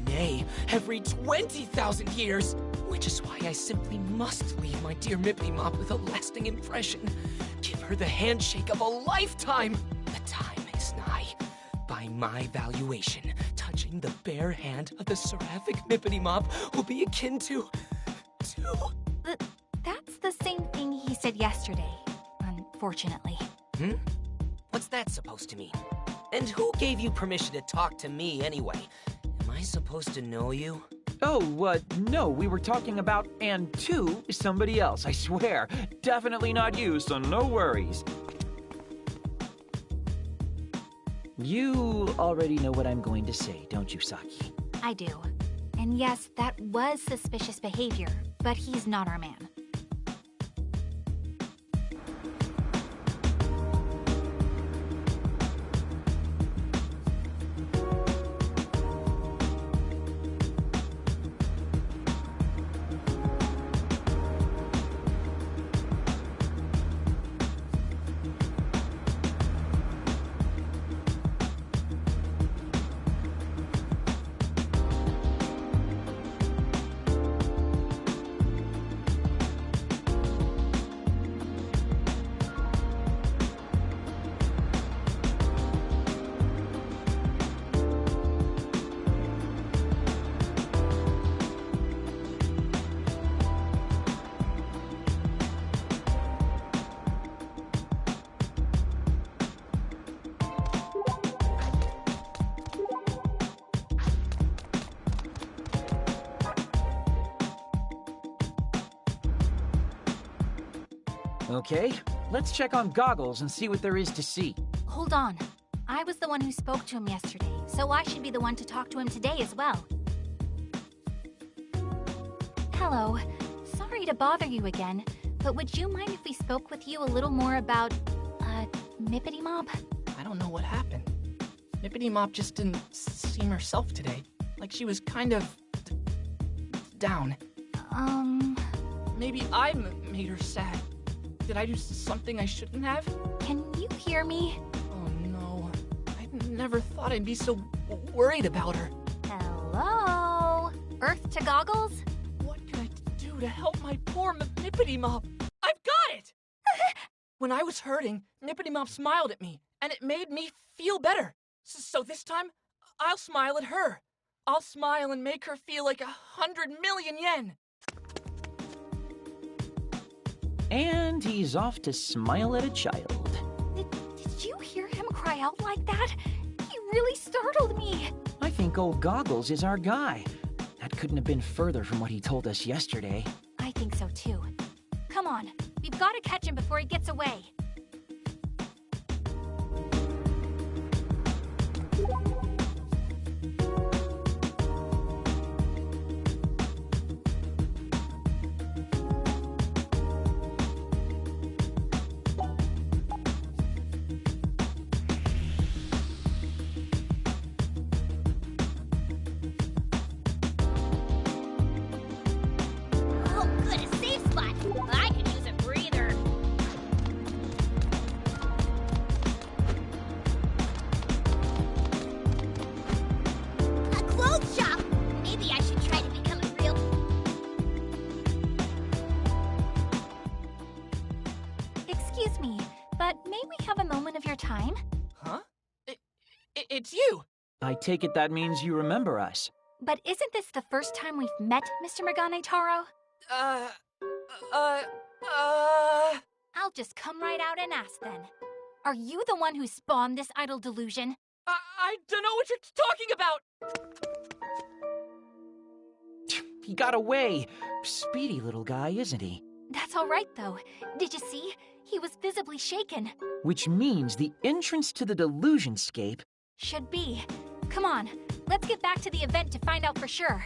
nay, every 20,000 years. Which is why I simply must leave my dear Mippity Mop with a lasting impression. Give her the handshake of a lifetime. The time is nigh. By my valuation, touching the bare hand of the seraphic Mippity Mop will be akin to...
That's the same thing he said yesterday, unfortunately.
What's that supposed to mean? And who gave you permission to talk to me anyway? Am I supposed to know you?
Oh, no, we were talking about and to somebody else, I swear. Definitely not you, so no worries. You already know what I'm going to say, don't you, Saki?
I do. And yes, that was suspicious behavior, but he's not our man.
Okay, let's check on Goggles and see what there is to see.
Hold on. I was the one who spoke to him yesterday, so I should be the one to talk to him today as well. Hello. Sorry to bother you again, but would you mind if we spoke with you a little more about, Mippity Mop?
I don't know what happened. Mippity Mop just didn't seem herself today. Like she was kind of... down. Maybe I made her sad. Did I do something I shouldn't have?
Can you hear me?
Oh no. I never thought I'd be so worried about her.
Hello? Earth to Goggles?
What can I do to help my poor Mippity Mop? I've got it! When I was hurting, Mippity Mop smiled at me, and it made me feel better. So this time, I'll smile at her. I'll smile and make her feel like 100 million yen.
And he's off to smile at a child.
Did you hear him cry out like that? He really startled me.
I think old Goggles is our guy. That couldn't have been further from what he told us yesterday.
I think so too. Come on, we've got to catch him before he gets away. Excuse me, but may we have a moment of your time?
Huh? It's you!
I take it that means you remember us.
But isn't this the first time we've met, Mr. Megane Taro? I'll just come right out and ask then. Are you the one who spawned this idol delusion?
I don't know what you're talking about!
He got away. Speedy little guy, isn't he?
That's all right, though. Did you see? He was visibly shaken.
Which means the entrance to the delusionscape...
Should be. Come on, let's get back to the event to find out for sure.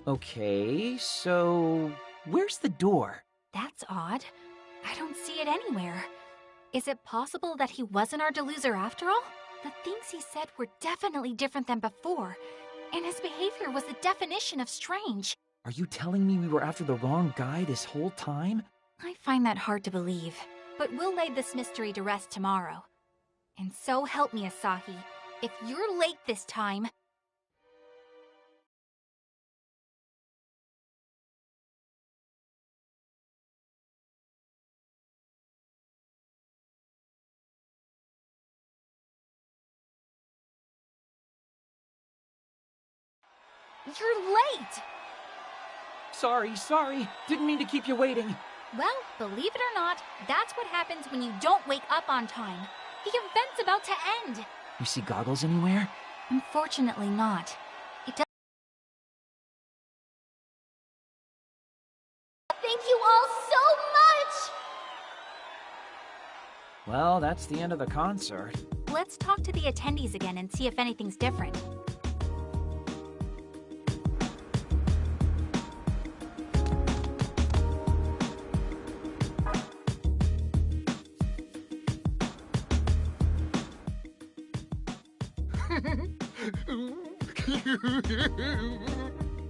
Okay, so where's the door?
That's odd. I don't see it anywhere. Is it possible that he wasn't our deluser after all? The things he said were definitely different than before, and his behavior was the definition of strange.
Are you telling me we were after the wrong guy this whole time?
I find that hard to believe, but we'll lay this mystery to rest tomorrow. And so help me, Asahi, if you're late this time... You're late!
Sorry. Didn't mean to keep you waiting.
Well, believe it or not, that's what happens when you don't wake up on time. The event's about to end.
You see Goggles anywhere?
Unfortunately not. It does.
Thank you all so much!
Well, that's the end of the concert.
Let's talk to the attendees again and see if anything's different.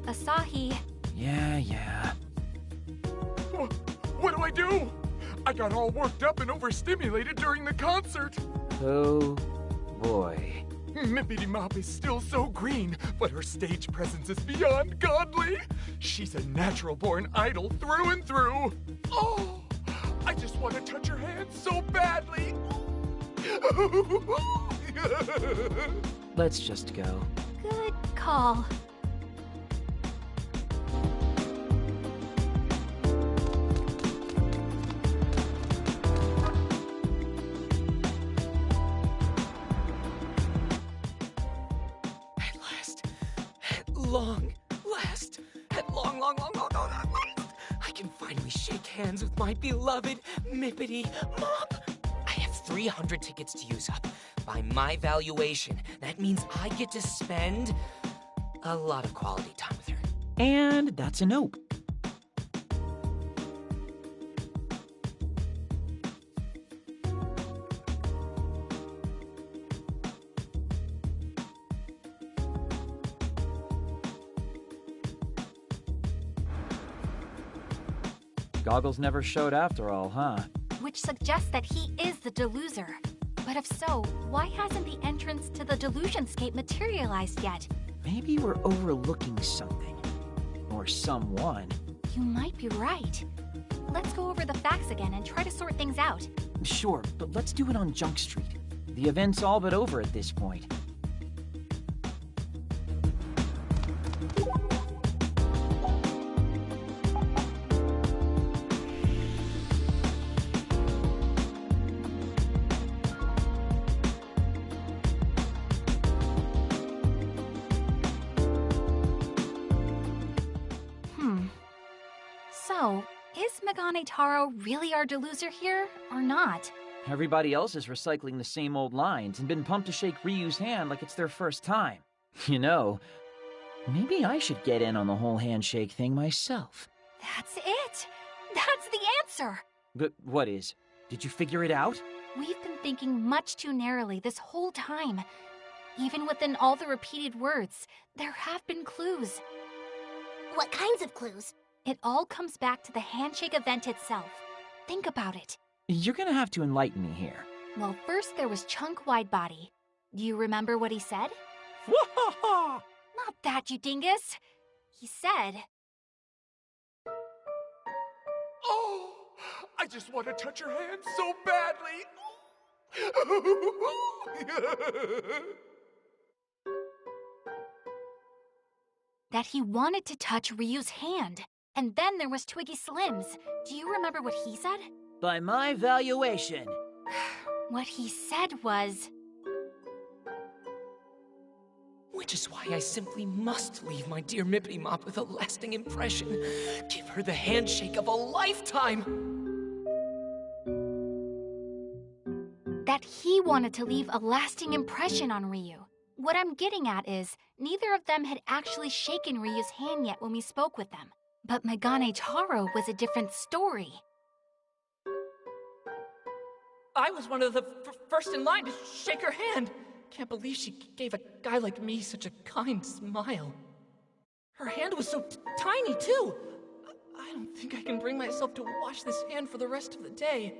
Asahi.
Yeah.
What do I do? I got all worked up and overstimulated during the concert.
Oh, boy.
Mippity Mop is still so green, but her stage presence is beyond godly. She's a natural-born idol through and through. Oh, I just want to touch her hand so badly.
Let's just go.
Good call.
At last, I can finally shake hands with my beloved Mippity Mop. I have 300 tickets to use up. By my valuation, that means I get to spend a lot of quality time with her.
And that's a nope. Goggles never showed after all, huh?
Which suggests that he is the deluser. But if so, why hasn't the entrance to the Delusionscape materialized yet?
Maybe we're overlooking something. Or someone.
You might be right. Let's go over the facts again and try to sort things out.
Sure, but let's do it on Junk Street. The event's all but over at this point.
So, is Megane Taro really our deluser here, or not?
Everybody else is recycling the same old lines and been pumped to shake Ryu's hand like it's their first time. You know, maybe I should get in on the whole handshake thing myself.
That's it! That's the answer!
But what is? Did you figure it out?
We've been thinking much too narrowly this whole time. Even within all the repeated words, there have been clues.
What kinds of clues?
It all comes back to the handshake event itself. Think about it.
You're gonna have to enlighten me here.
Well, first there was Chunk Widebody. Do you remember what he said? Not that, you dingus. He said...
Oh, I just want to touch her hand so badly.
that he wanted to touch Ryu's hand. And then there was Twiggy Slims. Do you remember what he said?
By my valuation.
What he said was...
Which is why I simply must leave my dear Mippity Mop with a lasting impression. Give her the handshake of a lifetime!
That he wanted to leave a lasting impression on Ryu. What I'm getting at is, neither of them had actually shaken Ryu's hand yet when we spoke with them. But Megane Taro was a different story.
I was one of the first in line to shake her hand. Can't believe she gave a guy like me such a kind smile. Her hand was so tiny, too. I don't think I can bring myself to wash this hand for the rest of the day.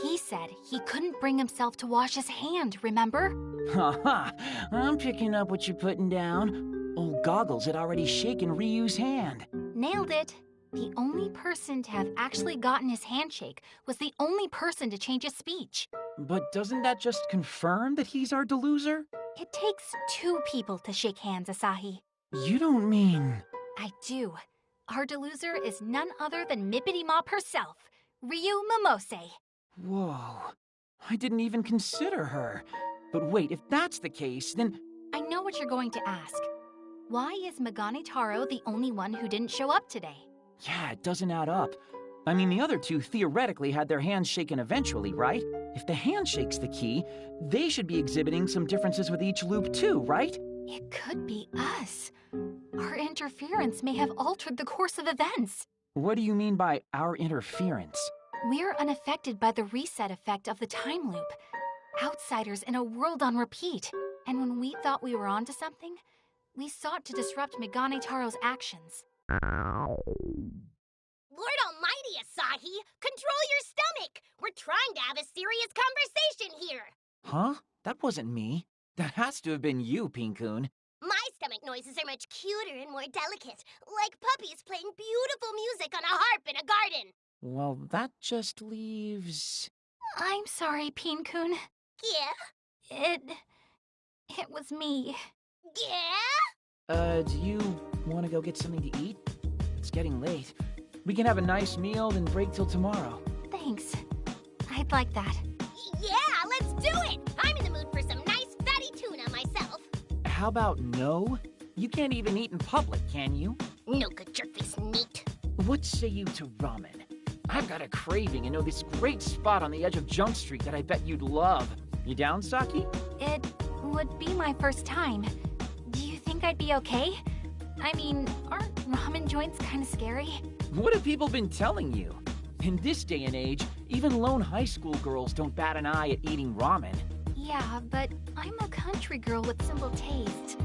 He said he couldn't bring himself to wash his hand, remember?
Haha, I'm picking up what you're putting down. Old Goggles had already shaken Ryu's hand.
Nailed it. The only person to have actually gotten his handshake was the only person to change his speech.
But doesn't that just confirm that he's our deluser?
It takes two people to shake hands, Asahi.
You don't mean...
I do. Our deluser is none other than Mippity Mop herself, Ryu Momose.
Whoa. I didn't even consider her. But wait, if that's the case, then...
I know what you're going to ask. Why is Megane Taro the only one who didn't show up today?
Yeah, it doesn't add up. I mean, the other two theoretically had their hands shaken eventually, right? If the handshake's the key, they should be exhibiting some differences with each loop too, right?
It could be us. Our interference may have altered the course of events.
What do you mean by our interference?
We're unaffected by the reset effect of the time loop. outsiders in a world on repeat. And when we thought we were onto something, we sought to disrupt Megane Taro's actions.
Lord almighty, Asahi! Control your stomach! We're trying to have a serious conversation here!
Huh? That wasn't me. That has to have been you, Pinkun.
My stomach noises are much cuter and more delicate, like puppies playing beautiful music on a harp in a garden.
Well, that just leaves...
I'm sorry, Pinkun.
Yeah?
It was me.
Yeah?
Do you want to go get something to eat? It's getting late. We can have a nice meal, then break till tomorrow.
Thanks. I'd like that.
Yeah, let's do it! I'm in the mood for some nice fatty tuna myself.
How about no? You can't even eat in public, can you?
No good jerk-face meat.
What say you to ramen? I've got a craving and know this great spot on the edge of Junk Street that I bet you'd love. You down, Saki?
It would be my first time. Do you think I'd be okay? I mean, aren't ramen joints kind of scary?
What have people been telling you? In this day and age, even lone high school girls don't bat an eye at eating ramen.
Yeah, but I'm a country girl with simple tastes.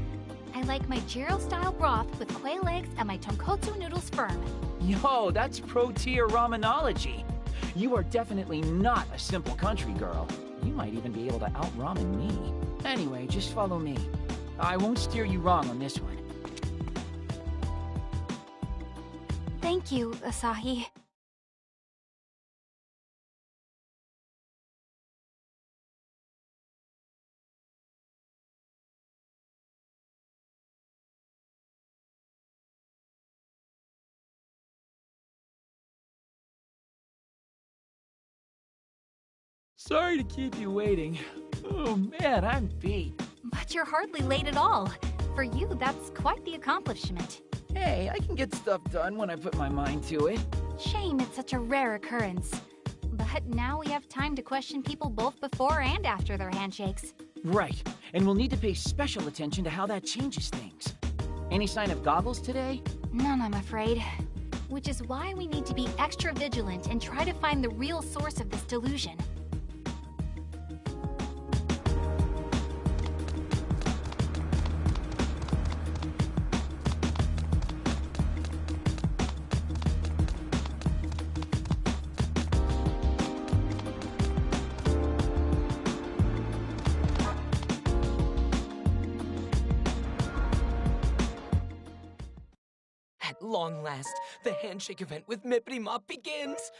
I like my gyro-style broth with quail eggs and my tonkotsu noodles firm.
Yo, that's pro-tier ramenology. You are definitely not a simple country girl. You might even be able to out-ramen me. Anyway, just follow me. I won't steer you wrong on this one.
Thank you, Asahi.
Sorry to keep you waiting. Oh man, I'm beat.
But you're hardly late at all. For you, that's quite the accomplishment.
Hey, I can get stuff done when I put my mind to it.
Shame it's such a rare occurrence. But now we have time to question people both before and after their handshakes.
Right, and we'll need to pay special attention to how that changes things. Any sign of Goggles today?
None, I'm afraid. Which is why we need to be extra vigilant and try to find the real source of this delusion.
At long last, the handshake event with Mippity Mop begins.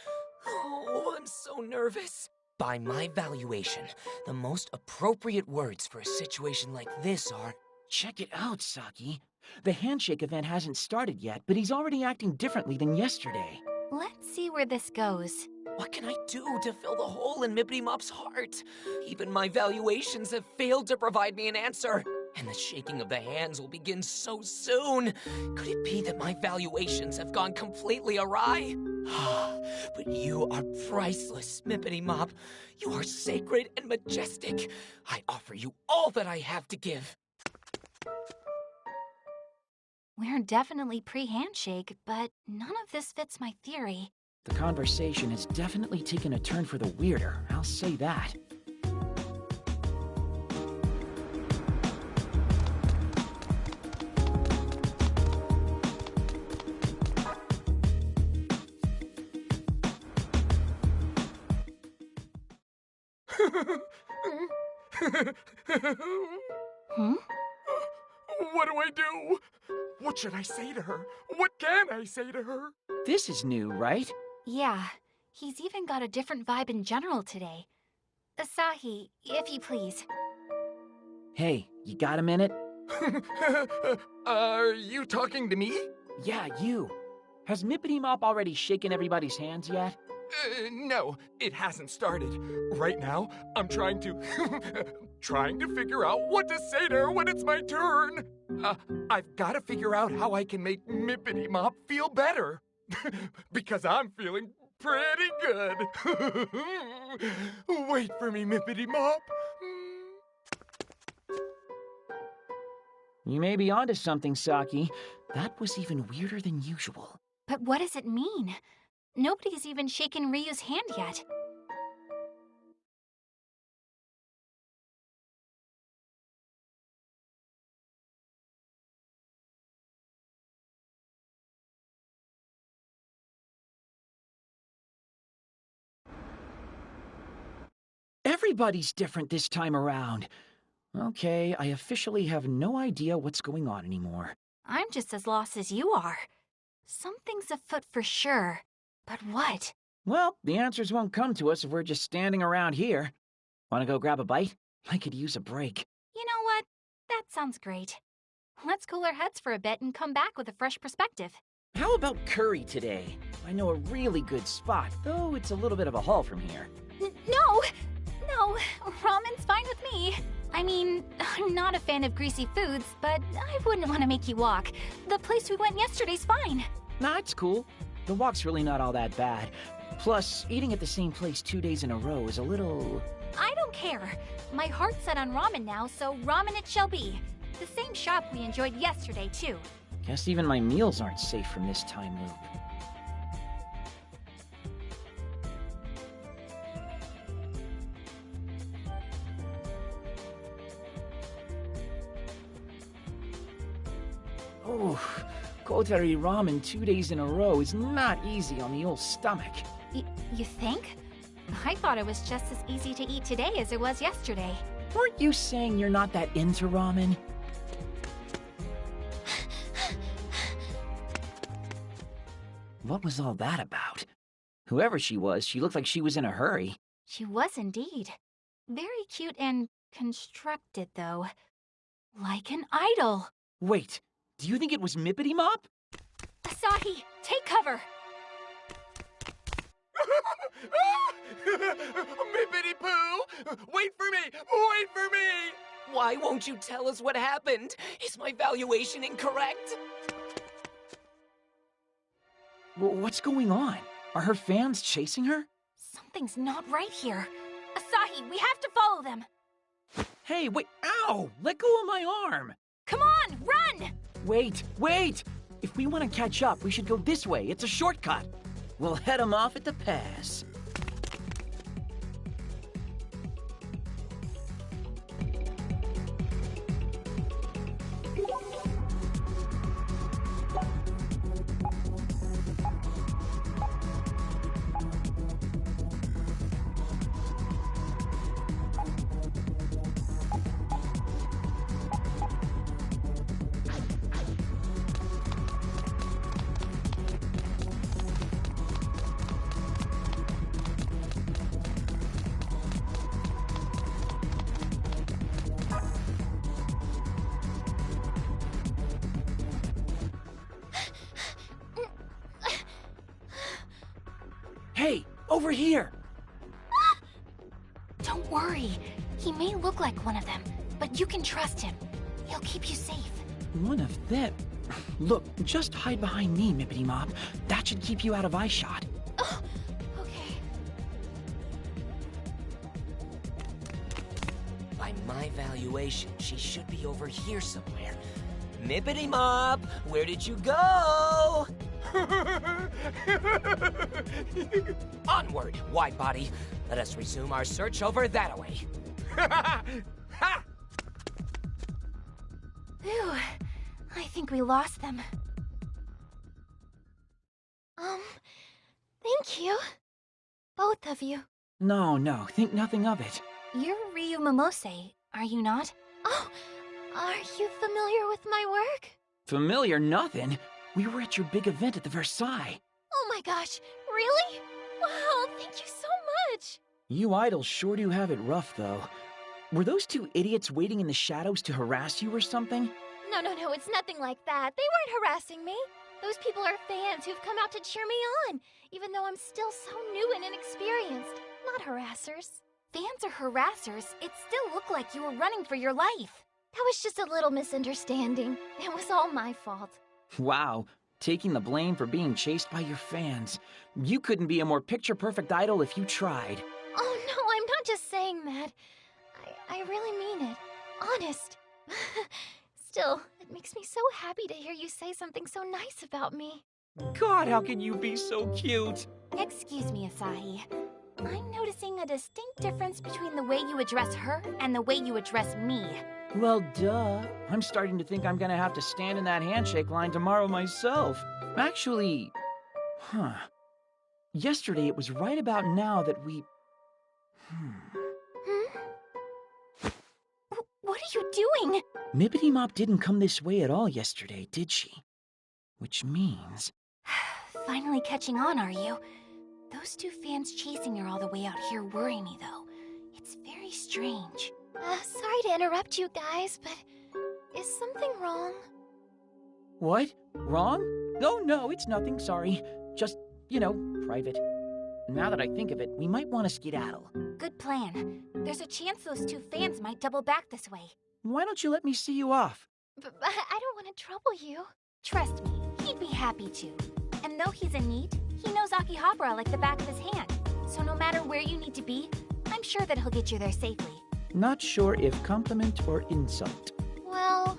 Oh, I'm so nervous. By my valuation, the most appropriate words for a situation like this are...
Check it out, Saki. The handshake event hasn't started yet, but he's already acting differently than yesterday.
Let's see where this goes.
What can I do to fill the hole in Mippity Mop's heart? Even my valuations have failed to provide me an answer. And the shaking of the hands will begin so soon. Could it be that my valuations have gone completely awry? But you are priceless, Mippity Mop. You are sacred and majestic. I offer you all that I have to give.
We're definitely pre-handshake, but none of this fits my theory.
The conversation has definitely taken a turn for the weirder, I'll say that.
Hmm?
What do I do? What should I say to her? What can I say to her?
This is new, right?
Yeah, he's even got a different vibe in general today. Asahi, if you please.
Hey, you got a minute?
Are you talking to me?
Yeah, you. Has Mippity Mop already shaken everybody's hands yet?
No, it hasn't started. Right now, I'm trying to... trying to figure out what to say to her when it's my turn. I've got to figure out how I can make Mippity Mop feel better. Because I'm feeling pretty good. Wait for me, Mippity Mop.
You may be onto something, Saki. That was even weirder than usual.
But what does it mean? Nobody's even shaken Ryu's hand yet.
Everybody's different this time around. Okay, I officially have no idea what's going on anymore.
I'm just as lost as you are. Something's afoot for sure. But what?
Well, the answers won't come to us if we're just standing around here. Want to go grab a bite? I could use a break.
You know what? That sounds great. Let's cool our heads for a bit and come back with a fresh perspective.
How about curry today? I know a really good spot, though it's a little bit of a haul from here.
No, ramen's fine with me. I mean, I'm not a fan of greasy foods, but I wouldn't want to make you walk. The place we went yesterday's fine.
Nah, it's cool. The walk's really not all that bad. Plus, eating at the same place 2 days in a row is a little...
I don't care. My heart's set on ramen now, so ramen it shall be. The same shop we enjoyed yesterday, too.
Guess even my meals aren't safe from this time loop. Oh, Kotari ramen 2 days in a row is not easy on the old stomach.
You think? I thought it was just as easy to eat today as it was yesterday.
Weren't you saying you're not that into ramen? What was all that about? Whoever she was, she looked like she was in a hurry.
She was indeed. Very cute and constructed, though. Like an idol.
Wait, do you think it was Mippity Mop?
Asahi, take cover!
Mippity Poo! Wait for me! Wait for me! Why won't you tell us what happened? Is my valuation incorrect?
What's going on? Are her fans chasing her?
Something's not right here. Asahi, we have to follow them.
Hey, wait, ow! Let go of my arm!
Come on, run!
Wait! If we want to catch up, we should go this way. It's a shortcut. We'll head them off at the pass. Hey, over here!
Don't worry. He may look like one of them, but you can trust him. He'll keep you safe.
One of them? Look, just hide behind me, Mippity Mop. That should keep you out of eyeshot.
Oh, okay.
By my valuation, she should be over here somewhere. Mippity Mop, where did you go? Onward, wide body. Let us resume our search over that-a-way.
Phew, I think we lost them. Thank you. Both of you.
No, think nothing of it.
You're Ryu Momose, are you not?
Oh, are you familiar with my work?
Familiar nothing. We were at your big event at the Versailles.
Oh my gosh, really? Wow, thank you so much!
You idols sure do have it rough, though. Were those two idiots waiting in the shadows to harass you or something?
No, it's nothing like that. They weren't harassing me. Those people are fans who've come out to cheer me on, even though I'm still so new and inexperienced. Not harassers.
Fans or harassers, it still looked like you were running for your life.
That was just a little misunderstanding. It was all my fault.
Wow, taking the blame for being chased by your fans. You couldn't be a more picture-perfect idol if you tried.
Oh no, I'm not just saying that. I really mean it. Honest. Still, it makes me so happy to hear you say something so nice about me.
God, how can you be so cute?
Excuse me, Asahi. I'm noticing a distinct difference between the way you address her and the way you address me.
Well, duh. I'm starting to think I'm gonna have to stand in that handshake line tomorrow myself. Actually, Yesterday it was right about now that we...
What are you doing?
Mippity Mop didn't come this way at all yesterday, did she? Which means...
Finally catching on, are you? Those two fans chasing her all the way out here worry me, though. It's very strange.
Sorry to interrupt you guys, but is something wrong?
What? Wrong? Oh, no, it's nothing, sorry. Just, private. Now that I think of it, we might want to skedaddle.
Good plan. There's a chance those two fans might double back this way.
Why don't you let me see you off?
But I don't want to trouble you.
Trust me, he'd be happy to. And though he's a NEET, he knows Akihabara like the back of his hand. So no matter where you need to be, I'm sure that he'll get you there safely.
Not sure if compliment or insult.
Well,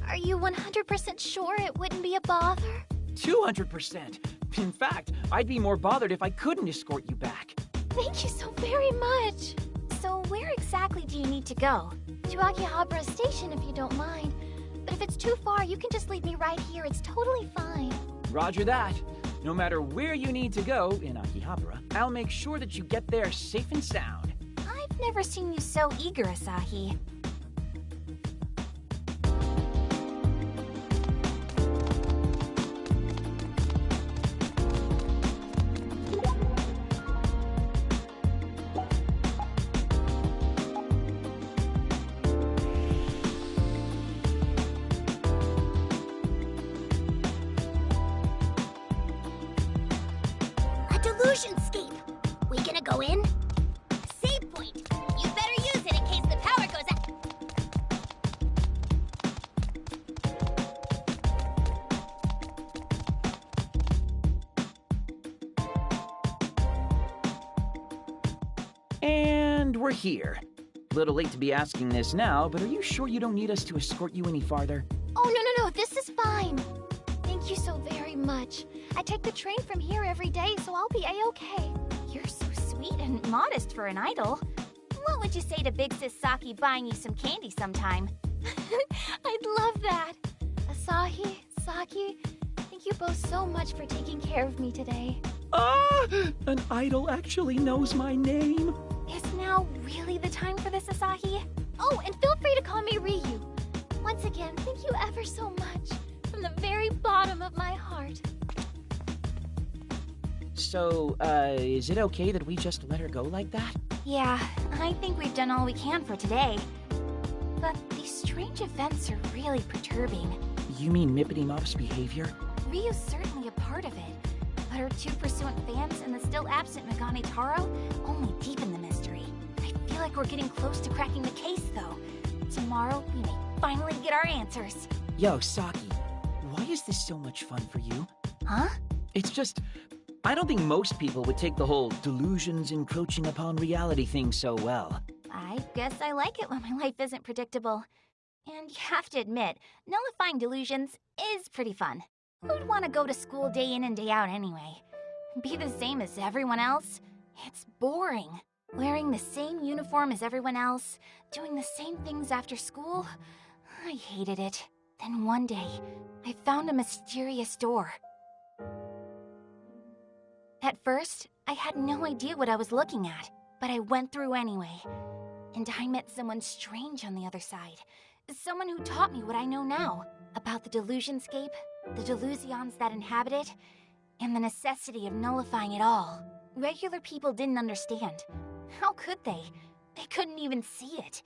are you 100% sure it wouldn't be a bother?
200%. In fact, I'd be more bothered if I couldn't escort you back.
Thank you so very much.
So where exactly do you need to go?
To Akihabara Station if you don't mind. But if it's too far, you can just leave me right here. It's totally fine.
Roger that. No matter where you need to go in Akihabara, I'll make sure that you get there safe and sound.
I've never seen you so eager, Asahi.
Delusionscape. We gonna go in? Save point. You better use it in case the power goes out.
And we're here. Little late to be asking this now, but are you sure you don't need us to escort you any farther?
Oh, no, this is fine. Thank you so very much. I take the train from here every day, so I'll be a-okay.
You're so sweet and modest for an idol. What would you say to Big Sis Saki buying you some candy sometime?
I'd love that. Asahi, Saki, thank you both so much for taking care of me today.
Ah! An idol actually knows my name.
Is now really the time for this, Asahi?
Oh, and feel free to call me Ryu. Once again, thank you ever so much. From the very bottom of my heart.
So, is it okay that we just let her go like that?
Yeah, I think we've done all we can for today. But these strange events are really perturbing.
You mean Mippity Mop's behavior?
Ryu's certainly a part of it, but her two pursuant fans and the still absent Megane Taro only deepen the mystery. I feel like we're getting close to cracking the case, though. Tomorrow, we may finally get our answers.
Yo, Saki, why is this so much fun for you?
Huh?
It's just... I don't think most people would take the whole delusions encroaching upon reality thing so well.
I guess I like it when my life isn't predictable. And you have to admit, nullifying delusions is pretty fun. Who'd want to go to school day in and day out anyway? Be the same as everyone else? It's boring. Wearing the same uniform as everyone else, doing the same things after school? I hated it. Then one day, I found a mysterious door. At first, I had no idea what I was looking at, but I went through anyway. And I met someone strange on the other side. Someone who taught me what I know now about the Delusionscape, the Delusions that inhabit it, and the necessity of nullifying it all. Regular people didn't understand. How could they? They couldn't even see it.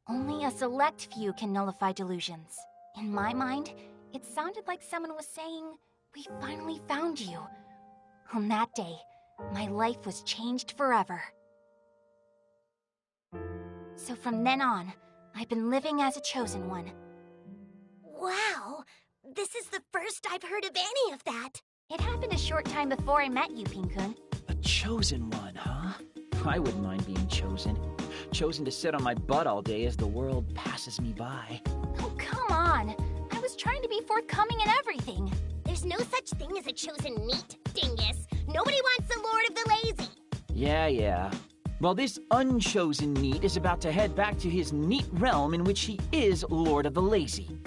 Only a select few can nullify delusions. In my mind, it sounded like someone was saying, "We finally found you." On that day, my life was changed forever. So from then on, I've been living as a chosen one.
Wow, this is the first I've heard of any of that.
It happened a short time before I met you, Pin-kun.
A chosen one, huh? I wouldn't mind being chosen. Chosen to sit on my butt all day as the world passes me by.
Oh, come on. I was trying to be forthcoming in everything.
There's no such thing as a chosen NEET, dingus. Nobody wants the Lord of the Lazy.
Yeah. Well, this unchosen NEET is about to head back to his NEET realm in which he is Lord of the Lazy.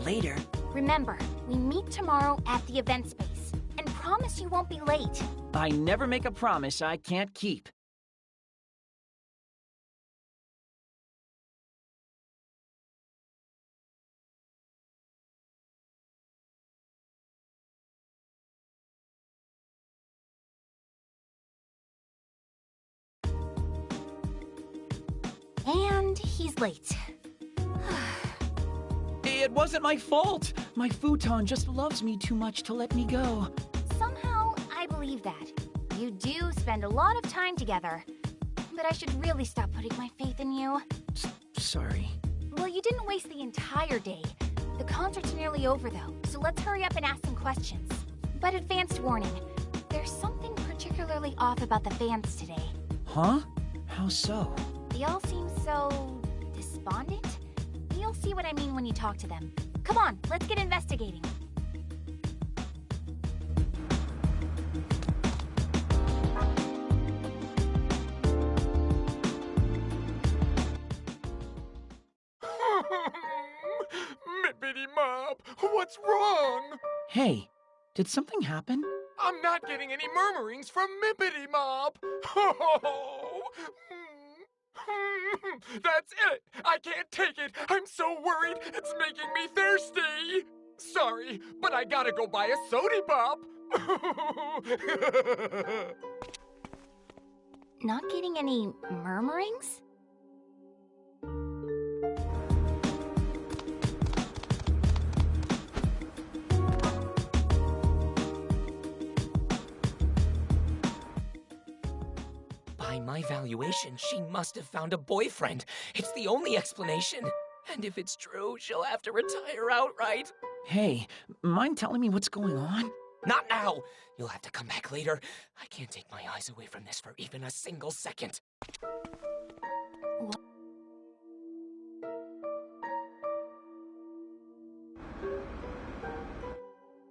Later.
Remember, we meet tomorrow at the event space. And promise you won't be late.
I never make a promise I can't keep.
And he's late.
It wasn't my fault. My futon just loves me too much to let me go.
Somehow, I believe that. You do spend a lot of time together. But I should really stop putting my faith in you.
Sorry.
Well, you didn't waste the entire day. The concert's nearly over, though, so let's hurry up and ask some questions. But advanced warning, there's something particularly off about the fans today.
Huh? How so?
They all seem so... despondent? You'll see what I mean when you talk to them. Come on, let's get investigating.
Mippity Mob, what's wrong?
Hey, did something happen?
I'm not getting any murmurings from Mippity Mob. That's it! I can't take it! I'm so worried! It's making me thirsty! Sorry, but I gotta go buy a sody pop!
Not getting any murmurings?
By my valuation, she must have found a boyfriend. It's the only explanation. And if it's true, she'll have to retire outright.
Hey, mind telling me what's going on?
Not now! You'll have to come back later. I can't take my eyes away from this for even a single second.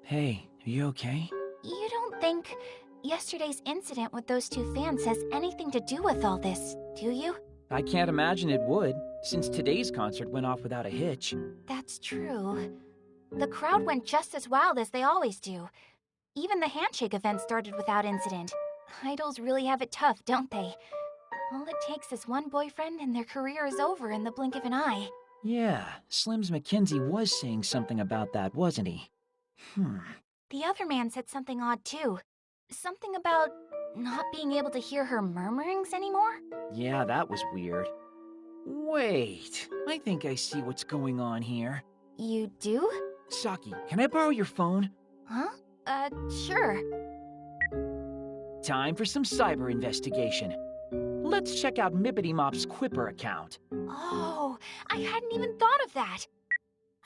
Hey, are you okay?
You don't think yesterday's incident with those two fans has anything to do with all this, do you?
I can't imagine it would, since today's concert went off without a hitch.
That's true. The crowd went just as wild as they always do. Even the handshake event started without incident. Idols really have it tough, don't they? All it takes is one boyfriend and their career is over in the blink of an eye.
Yeah, Slim's McKenzie was saying something about that, wasn't he?
The other man said something odd too. Something about not being able to hear her murmurings anymore?
Yeah, that was weird. Wait, I think I see what's going on here.
You do?
Saki, can I borrow your phone?
Huh? Sure.
Time for some cyber investigation. Let's check out Mippity Mop's Quipper account.
Oh, I hadn't even thought of that.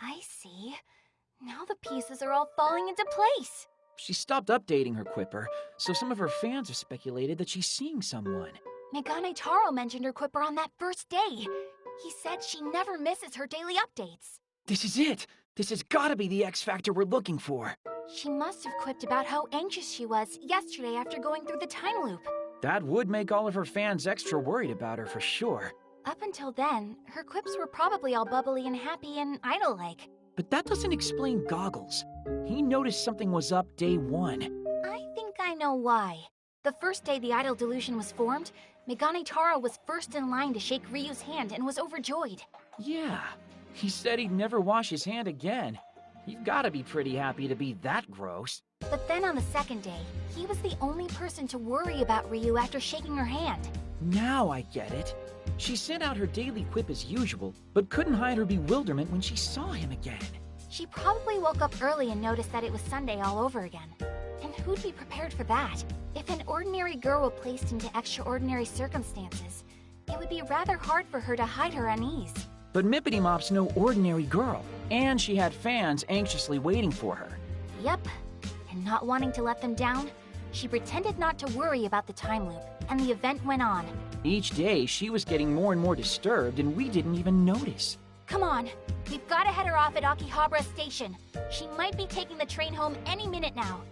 I see. Now the pieces are all falling into place.
She stopped updating her Quipper, so some of her fans have speculated that she's seeing someone.
Megane Taro mentioned her Quipper on that first day. He said she never misses her daily updates.
This is it! This has gotta be the X Factor we're looking for.
She must have quipped about how anxious she was yesterday after going through the time loop.
That would make all of her fans extra worried about her for sure.
Up until then, her quips were probably all bubbly and happy and idol-like.
But that doesn't explain Goggles. He noticed something was up day one.
I think I know why. The first day the idol delusion was formed, Megane Taro was first in line to shake Ryu's hand and was overjoyed.
Yeah, he said he'd never wash his hand again. You've gotta be pretty happy to be that gross.
But then on the second day, he was the only person to worry about Ryu after shaking her hand.
Now I get it. She sent out her daily quip as usual, but couldn't hide her bewilderment when she saw him again.
She probably woke up early and noticed that it was Sunday all over again. And who'd be prepared for that? If an ordinary girl were placed into extraordinary circumstances, it would be rather hard for her to hide her unease.
But Mippity Mop's no ordinary girl, and she had fans anxiously waiting for her.
Yep, and not wanting to let them down, she pretended not to worry about the time loop, and the event went on.
Each day, she was getting more and more disturbed, and we didn't even notice.
Come on, we've got to head her off at Akihabara Station. She might be taking the train home any minute now.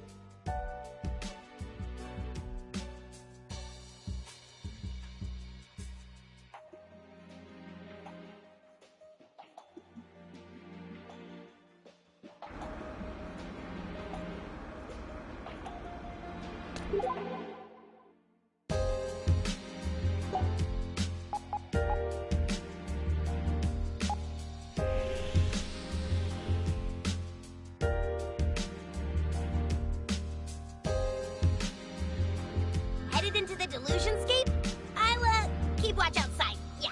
Headed into the Delusionscape? I'll, keep watch outside, yeah.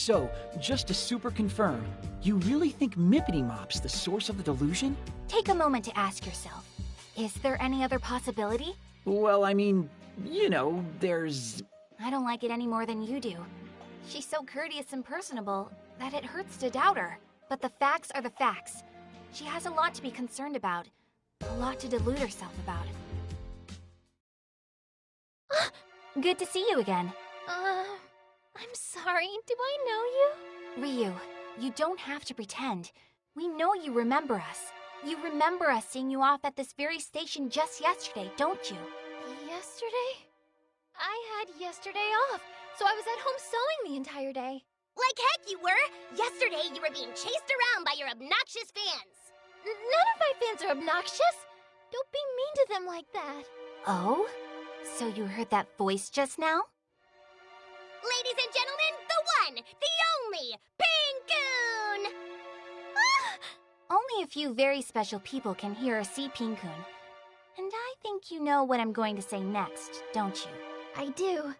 So, just to super confirm, you really think Mippity Mop's the source of the delusion?
Take a moment to ask yourself, is there any other possibility?
Well, I mean, you know, there's...
I don't like it any more than you do. She's so courteous and personable that it hurts to doubt her. But the facts are the facts. She has a lot to be concerned about, a lot to delude herself about. Good to see you again.
I'm sorry. Do I know you?
Ryu, you don't have to pretend. We know you remember us. You remember us seeing you off at this very station just yesterday, don't you?
Yesterday? I had yesterday off, so I was at home sewing the entire day.
Like heck you were! Yesterday you were being chased around by your obnoxious fans!
None of my fans are obnoxious! Don't be mean to them like that.
Oh? So you heard that voice just now?
Ladies and gentlemen, the one, the only, Pinkoon!
Only a few very special people can hear or see Pinkoon. And I think you know what I'm going to say next, don't you?
I do.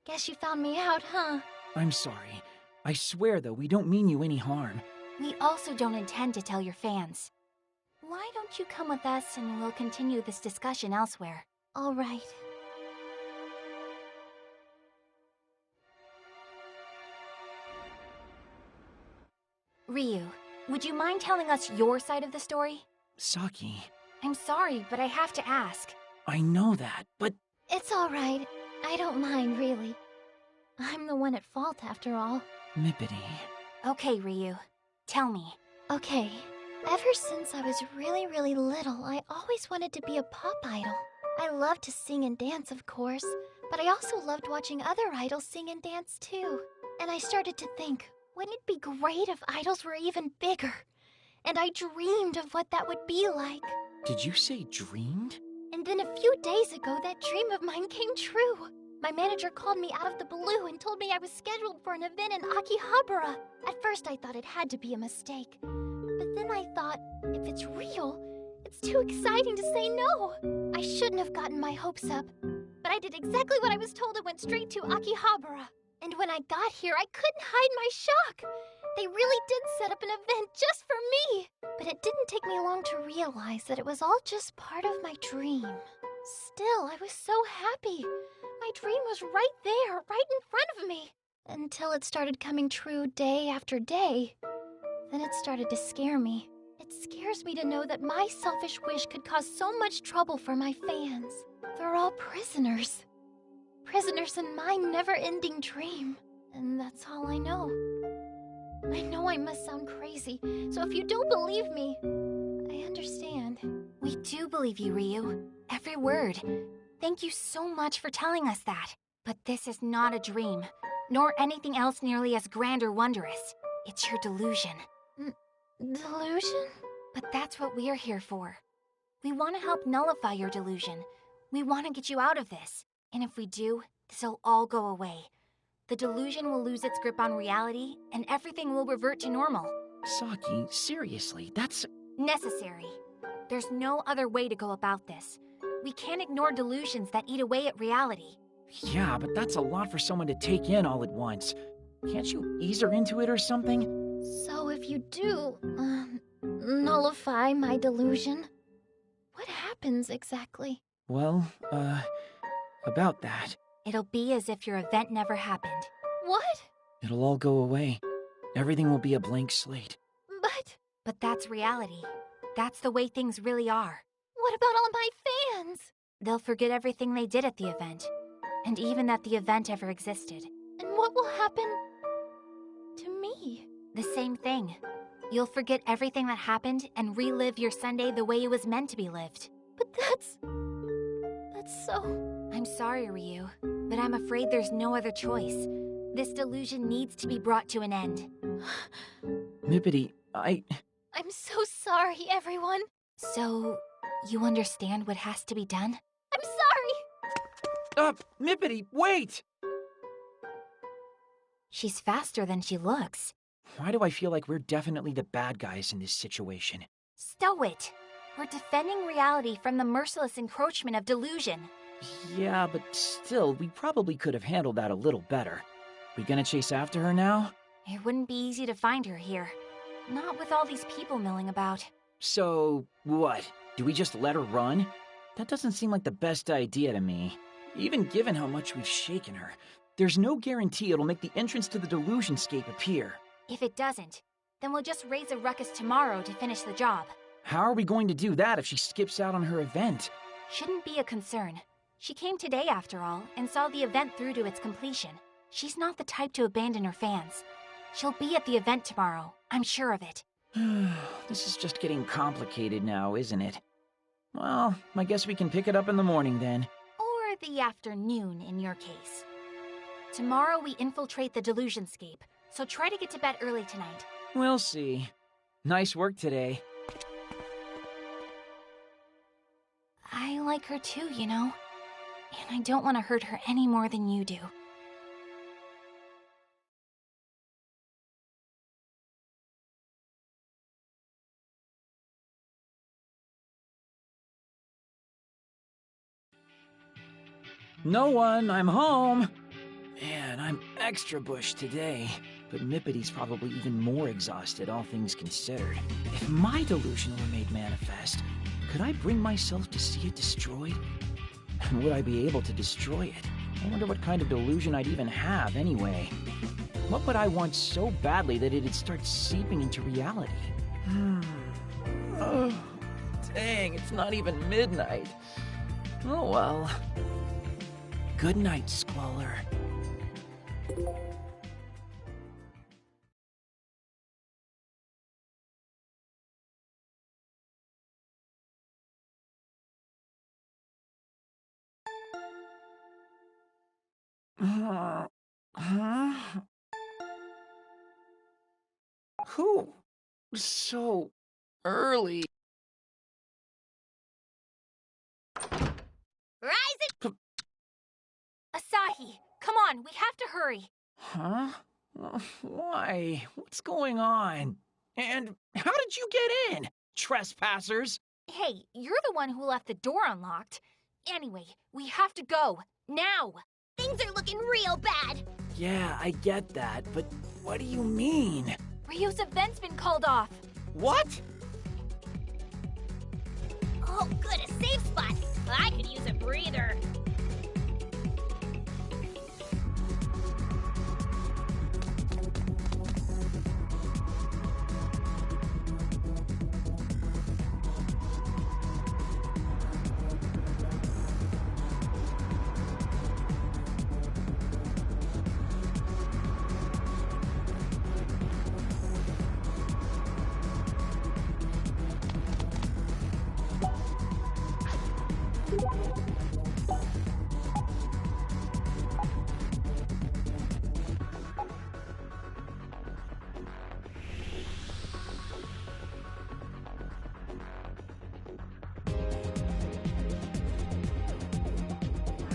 Guess you found me out, huh?
I'm sorry. I swear, though, we don't mean you any harm.
We also don't intend to tell your fans. Why don't you come with us and we'll continue this discussion elsewhere?
All right.
Ryu, would you mind telling us your side of the story?
Saki...
I'm sorry, but I have to ask.
I know that, but...
It's all right. I don't mind, really. I'm the one at fault, after all.
Mippity...
Okay, Ryu. Tell me.
Okay. Ever since I was really, really little, I always wanted to be a pop idol. I loved to sing and dance, of course, but I also loved watching other idols sing and dance, too. And I started to think, wouldn't it be great if idols were even bigger? And I dreamed of what that would be like.
Did you say dreamed?
And then a few days ago, that dream of mine came true. My manager called me out of the blue and told me I was scheduled for an event in Akihabara. At first, I thought it had to be a mistake. But then I thought, if it's real, it's too exciting to say no. I shouldn't have gotten my hopes up. But I did exactly what I was told and went straight to Akihabara. And when I got here, I couldn't hide my shock. They really did set up an event just for me. But it didn't take me long to realize that it was all just part of my dream. Still, I was so happy. My dream was right there, right in front of me. Until it started coming true day after day. Then it started to scare me. It scares me to know that my selfish wish could cause so much trouble for my fans. They're all prisoners. Prisoners in my never-ending dream. And that's all I know. I know I must sound crazy, so if you don't believe me, I understand.
We do believe you, Ryu. Every word. Thank you so much for telling us that. But this is not a dream, nor anything else nearly as grand or wondrous. It's your delusion.
Delusion?
But that's what we're here for. We want to help nullify your delusion. We want to get you out of this. And if we do, this'll all go away. The delusion will lose its grip on reality, and everything will revert to normal.
Saki, seriously, that's...
necessary. There's no other way to go about this. We can't ignore delusions that eat away at reality.
Yeah, but that's a lot for someone to take in all at once. Can't you ease her into it or something?
So if you do, nullify my delusion, what happens exactly?
Well, about that.
It'll be as if your event never happened.
What?
It'll all go away. Everything will be a blank slate.
But that's reality. That's the way things really are.
What about all my fans?
They'll forget everything they did at the event. And even that the event ever existed.
And what will happen to me?
The same thing. You'll forget everything that happened and relive your Sunday the way it was meant to be lived.
But that's so...
I'm sorry, Ryu, but I'm afraid there's no other choice. This delusion needs to be brought to an end.
Mippity,
I'm so sorry, everyone.
So, you understand what has to be done?
I'm sorry!
Mippity, wait!
She's faster than she looks.
Why do I feel like we're definitely the bad guys in this situation?
Stow it! We're defending reality from the merciless encroachment of delusion.
Yeah, but still, we probably could have handled that a little better. We gonna chase after her now?
It wouldn't be easy to find her here. Not with all these people milling about.
So, what? Do we just let her run? That doesn't seem like the best idea to me. Even given how much we've shaken her, there's no guarantee it'll make the entrance to the Delusionscape appear.
If it doesn't, then we'll just raise a ruckus tomorrow to finish the job.
How are we going to do that if she skips out on her event?
Shouldn't be a concern. She came today after all, and saw the event through to its completion. She's not the type to abandon her fans. She'll be at the event tomorrow, I'm sure of it.
This is just getting complicated now, isn't it? Well, I guess we can pick it up in the morning then.
Or the afternoon, in your case. Tomorrow we infiltrate the Delusionscape, so try to get to bed early tonight.
We'll see. Nice work today.
I like her too, you know. And I don't want to hurt her any more than you do.
No one, I'm home! Man, I'm extra bush today. But Mippity's probably even more exhausted, all things considered. If my delusion were made manifest, could I bring myself to see it destroyed? And would I be able to destroy it? I wonder what kind of delusion I'd even have, anyway. What would I want so badly that it'd start seeping into reality? Oh, dang, it's not even midnight. Oh well. Good night, Squalor. Who? So early.
Rise it!
Asahi, come on, we have to hurry.
Huh? Why? What's going on? And how did you get in? Trespassers?
Hey, you're the one who left the door unlocked. Anyway, we have to go. Now!
Things are looking real bad.
Yeah, I get that, but what do you mean?
Ryu's event's been called off.
What?
Oh, good, a safe spot. I could use a breather.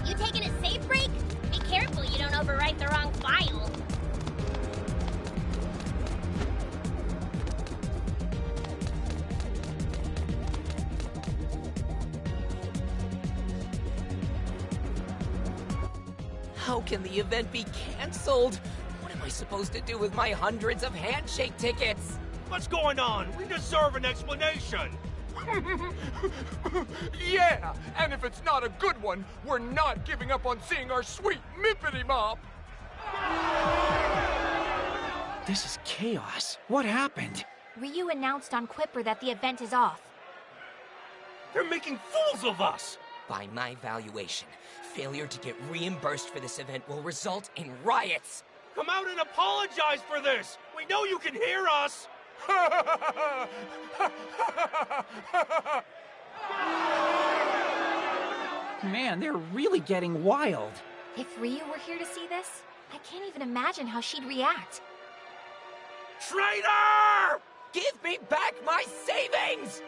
You taking a safe break? Be careful you don't overwrite the wrong file.
How can the event be canceled? What am I supposed to do with my hundreds of handshake tickets?
What's going on? We deserve an explanation.
Yeah, and if it's not a good one, we're not giving up on seeing our sweet Mippity Mop.
This is chaos. What happened?
Ryu announced on Quipper that the event is off.
They're making fools of us.
By my valuation, failure to get reimbursed for this event will result in riots.
Come out and apologize for this. We know you can hear us.
Man, they're really getting wild.
If Ryu were here to see this, I can't even imagine how she'd react.
Traitor!
Give me back my savings!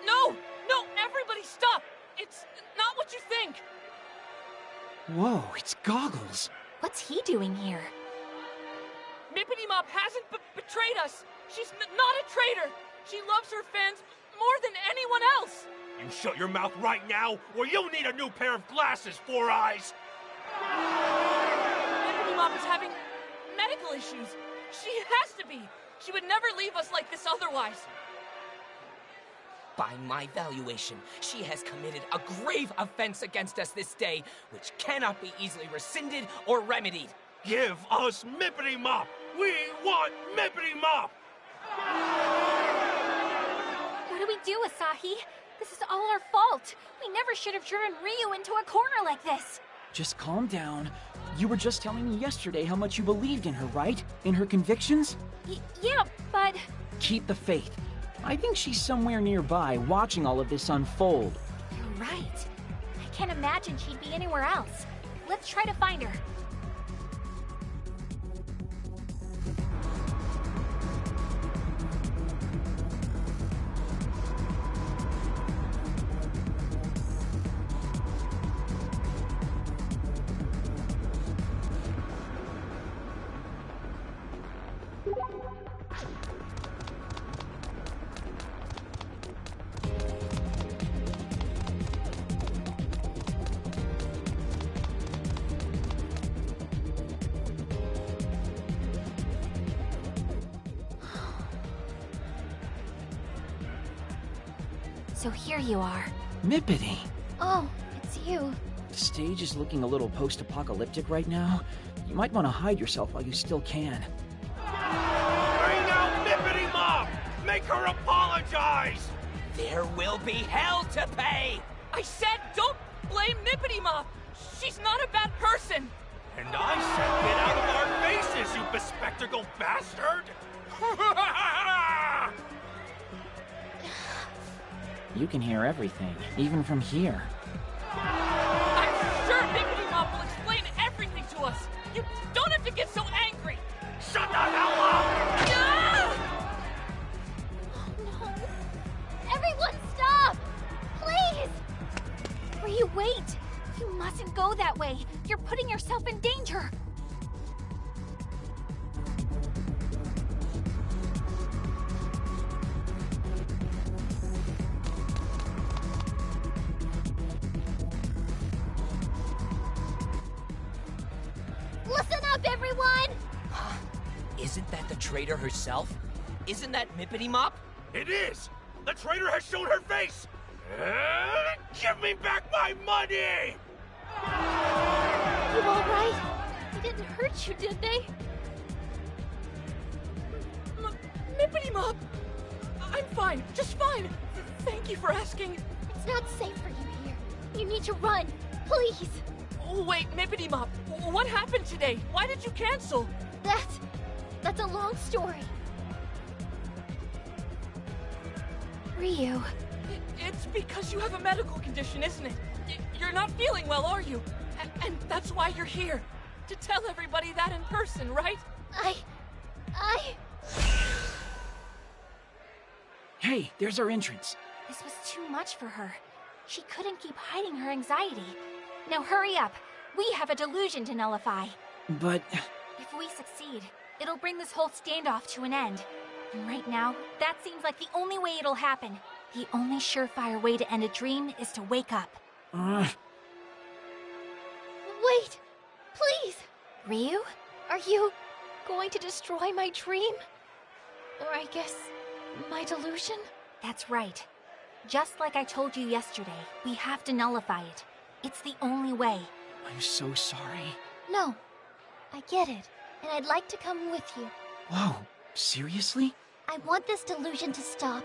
No! No! Everybody stop! It's not what you think!
Whoa, it's Goggles.
What's he doing here?
Mippity Mop hasn't betrayed us! She's not a traitor! She loves her fans more than anyone else!
You shut your mouth right now, or you'll need a new pair of glasses, Four Eyes!
Mippity Mop is having medical issues. She has to be. She would never leave us like this otherwise.
By my valuation, she has committed a grave offense against us this day, which cannot be easily rescinded or remedied.
Give us Mippity Mop! We want Mippity Mop!
What do we do, Asahi? This is all our fault. We never should have driven Ryu into a corner like this.
Just calm down. You were just telling me yesterday how much you believed in her, right? In her convictions?
Yeah, but...
Keep the faith. I think she's somewhere nearby, watching all of this unfold.
You're right. I can't imagine she'd be anywhere else. Let's try to find her. So here you are.
Mippity.
Oh, it's you.
The stage is looking a little post-apocalyptic right now. You might want to hide yourself while you still can.
Bring out Mippity Mop! Make her apologize!
There will be hell to pay!
I said don't blame Mippity Mop! She's not a bad person!
And I said get out of our faces, you bespectacled bastard!
You can hear everything, even from here.
I'm sure Mippity Mop will explain everything to us! You don't have to get so angry!
Shut the hell up!
Ah!
No. Everyone stop! Please!
Ryu, wait! You mustn't go that way. You're putting yourself in danger.
Listen up, everyone!
Isn't that the traitor herself? Isn't that Mippity Mop?
It is! The traitor has shown her face! Give me back my money!
You alright? They didn't hurt you, did they?
Mippity Mop! I'm fine, just fine. Thank you for asking.
It's not safe for you here. You need to run. Please.
Oh, wait, Mippity Mop. What happened today? Why did you cancel?
That's a long story.
Ryu.
It's because you have a medical condition, isn't it? You're not feeling well, are you? And that's why you're here. To tell everybody that in person, right?
Hey, there's our entrance.
This was too much for her. She couldn't keep hiding her anxiety. Now hurry up. We have a delusion to nullify.
But...
If we succeed, it'll bring this whole standoff to an end. And right now, that seems like the only way it'll happen. The only surefire way to end a dream is to wake up.
Wait! Please!
Ryu?
Are you going to destroy my dream? Or I guess, my delusion?
That's right. Just like I told you yesterday, we have to nullify it. It's the only way.
I'm so sorry.
No. I get it. And I'd like to come with you.
Whoa, seriously?
I want this delusion to stop.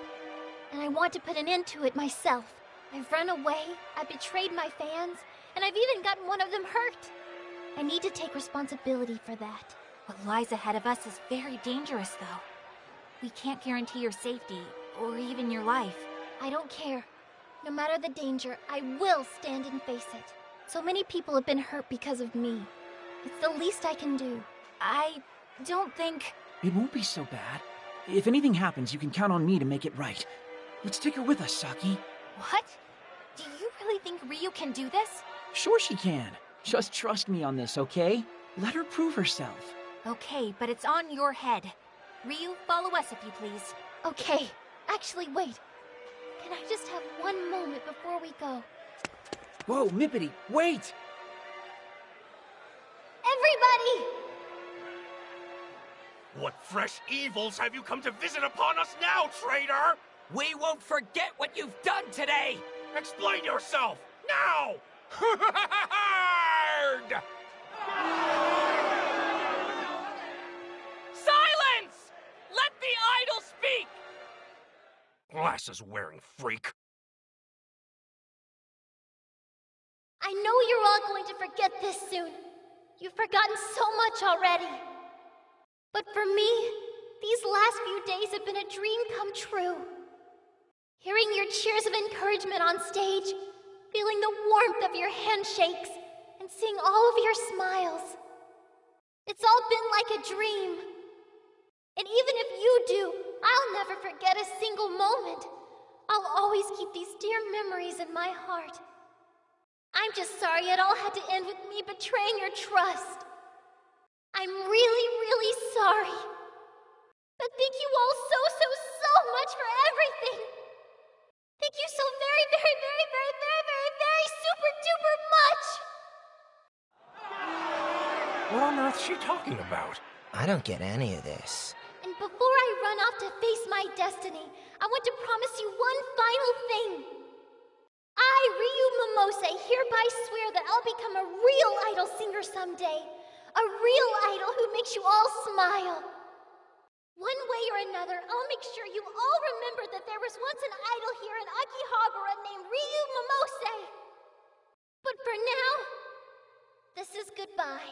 And I want to put an end to it myself. I've run away, I've betrayed my fans, and I've even gotten one of them hurt. I need to take responsibility for that.
What lies ahead of us is very dangerous, though. We can't guarantee your safety, or even your life.
I don't care. No matter the danger, I will stand and face it. So many people have been hurt because of me. It's the least I can do.
I don't think...
It won't be so bad. If anything happens, you can count on me to make it right. Let's take her with us, Saki.
What? Do you really think Ryu can do this?
Sure she can. Just trust me on this, okay? Let her prove herself.
Okay, but it's on your head. Ryu, follow us if you please.
Okay. Actually, wait. Can I just have one moment before we go?
Whoa, Mippity, wait!
Everybody!
What fresh evils have you come to visit upon us now, traitor?
We won't forget what you've done today!
Explain yourself, now!
Silence! Let the idol speak!
Glasses-wearing freak.
I know you're all going to forget this soon. You've forgotten so much already. But for me, these last few days have been a dream come true. Hearing your cheers of encouragement on stage, feeling the warmth of your handshakes, and seeing all of your smiles. It's all been like a dream. And even if you do, I'll never forget a single moment. I'll always keep these dear memories in my heart. I'm just sorry it all had to end with me betraying your trust. I'm really, really sorry. But thank you all so much for everything. Thank you so very, very, very, very, very, very, very super duper much.
What on earth's she talking about?
I don't get any of this.
And before I run off to face my destiny, I want to promise you one final thing. I, Ryu Momose, hereby swear that I'll become a real idol singer someday. A real idol who makes you all smile. One way or another, I'll make sure you all remember that there was once an idol here in Akihabara named Ryu Momose. But for now, this is goodbye.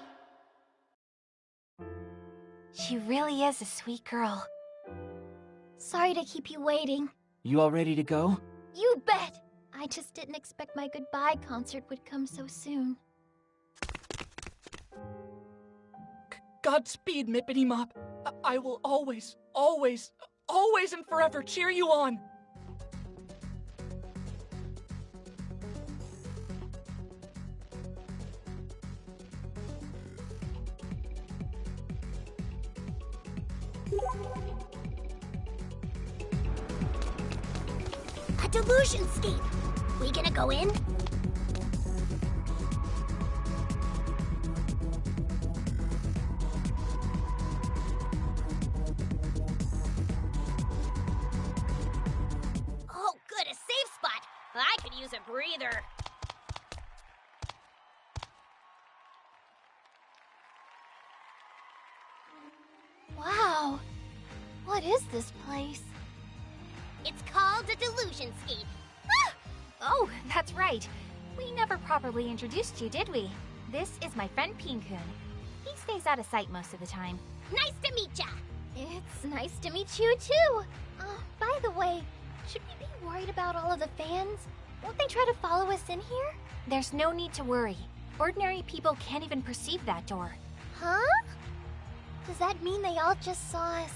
She really is a sweet girl.
Sorry to keep you waiting.
You all ready to go?
You bet! I just didn't expect my goodbye concert would come so soon.
Godspeed, Mippity Mop. I will always, always, always and forever cheer you on.
A delusion scape. We gonna go in?
Oh, good, a safe spot. I could use a breather.
Wow. What is this place?
It's called a delusion scape.
Oh, that's right. We never properly introduced you, did we? This is my friend Peen-kun. He stays out of sight most of the time.
Nice to meet ya.
It's nice to meet you, too. By the way, should we be worried about all of the fans? Won't they try to follow us in here?
There's no need to worry. Ordinary people can't even perceive that door.
Huh? Does that mean they all just saw us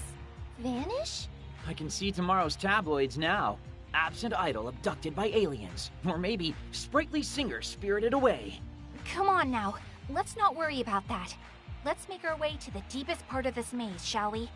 vanish?
I can see tomorrow's tabloids now. Absent idol abducted by aliens. Or maybe sprightly singer spirited away.
Come on now. Let's not worry about that. Let's make our way to the deepest part of this maze, shall we?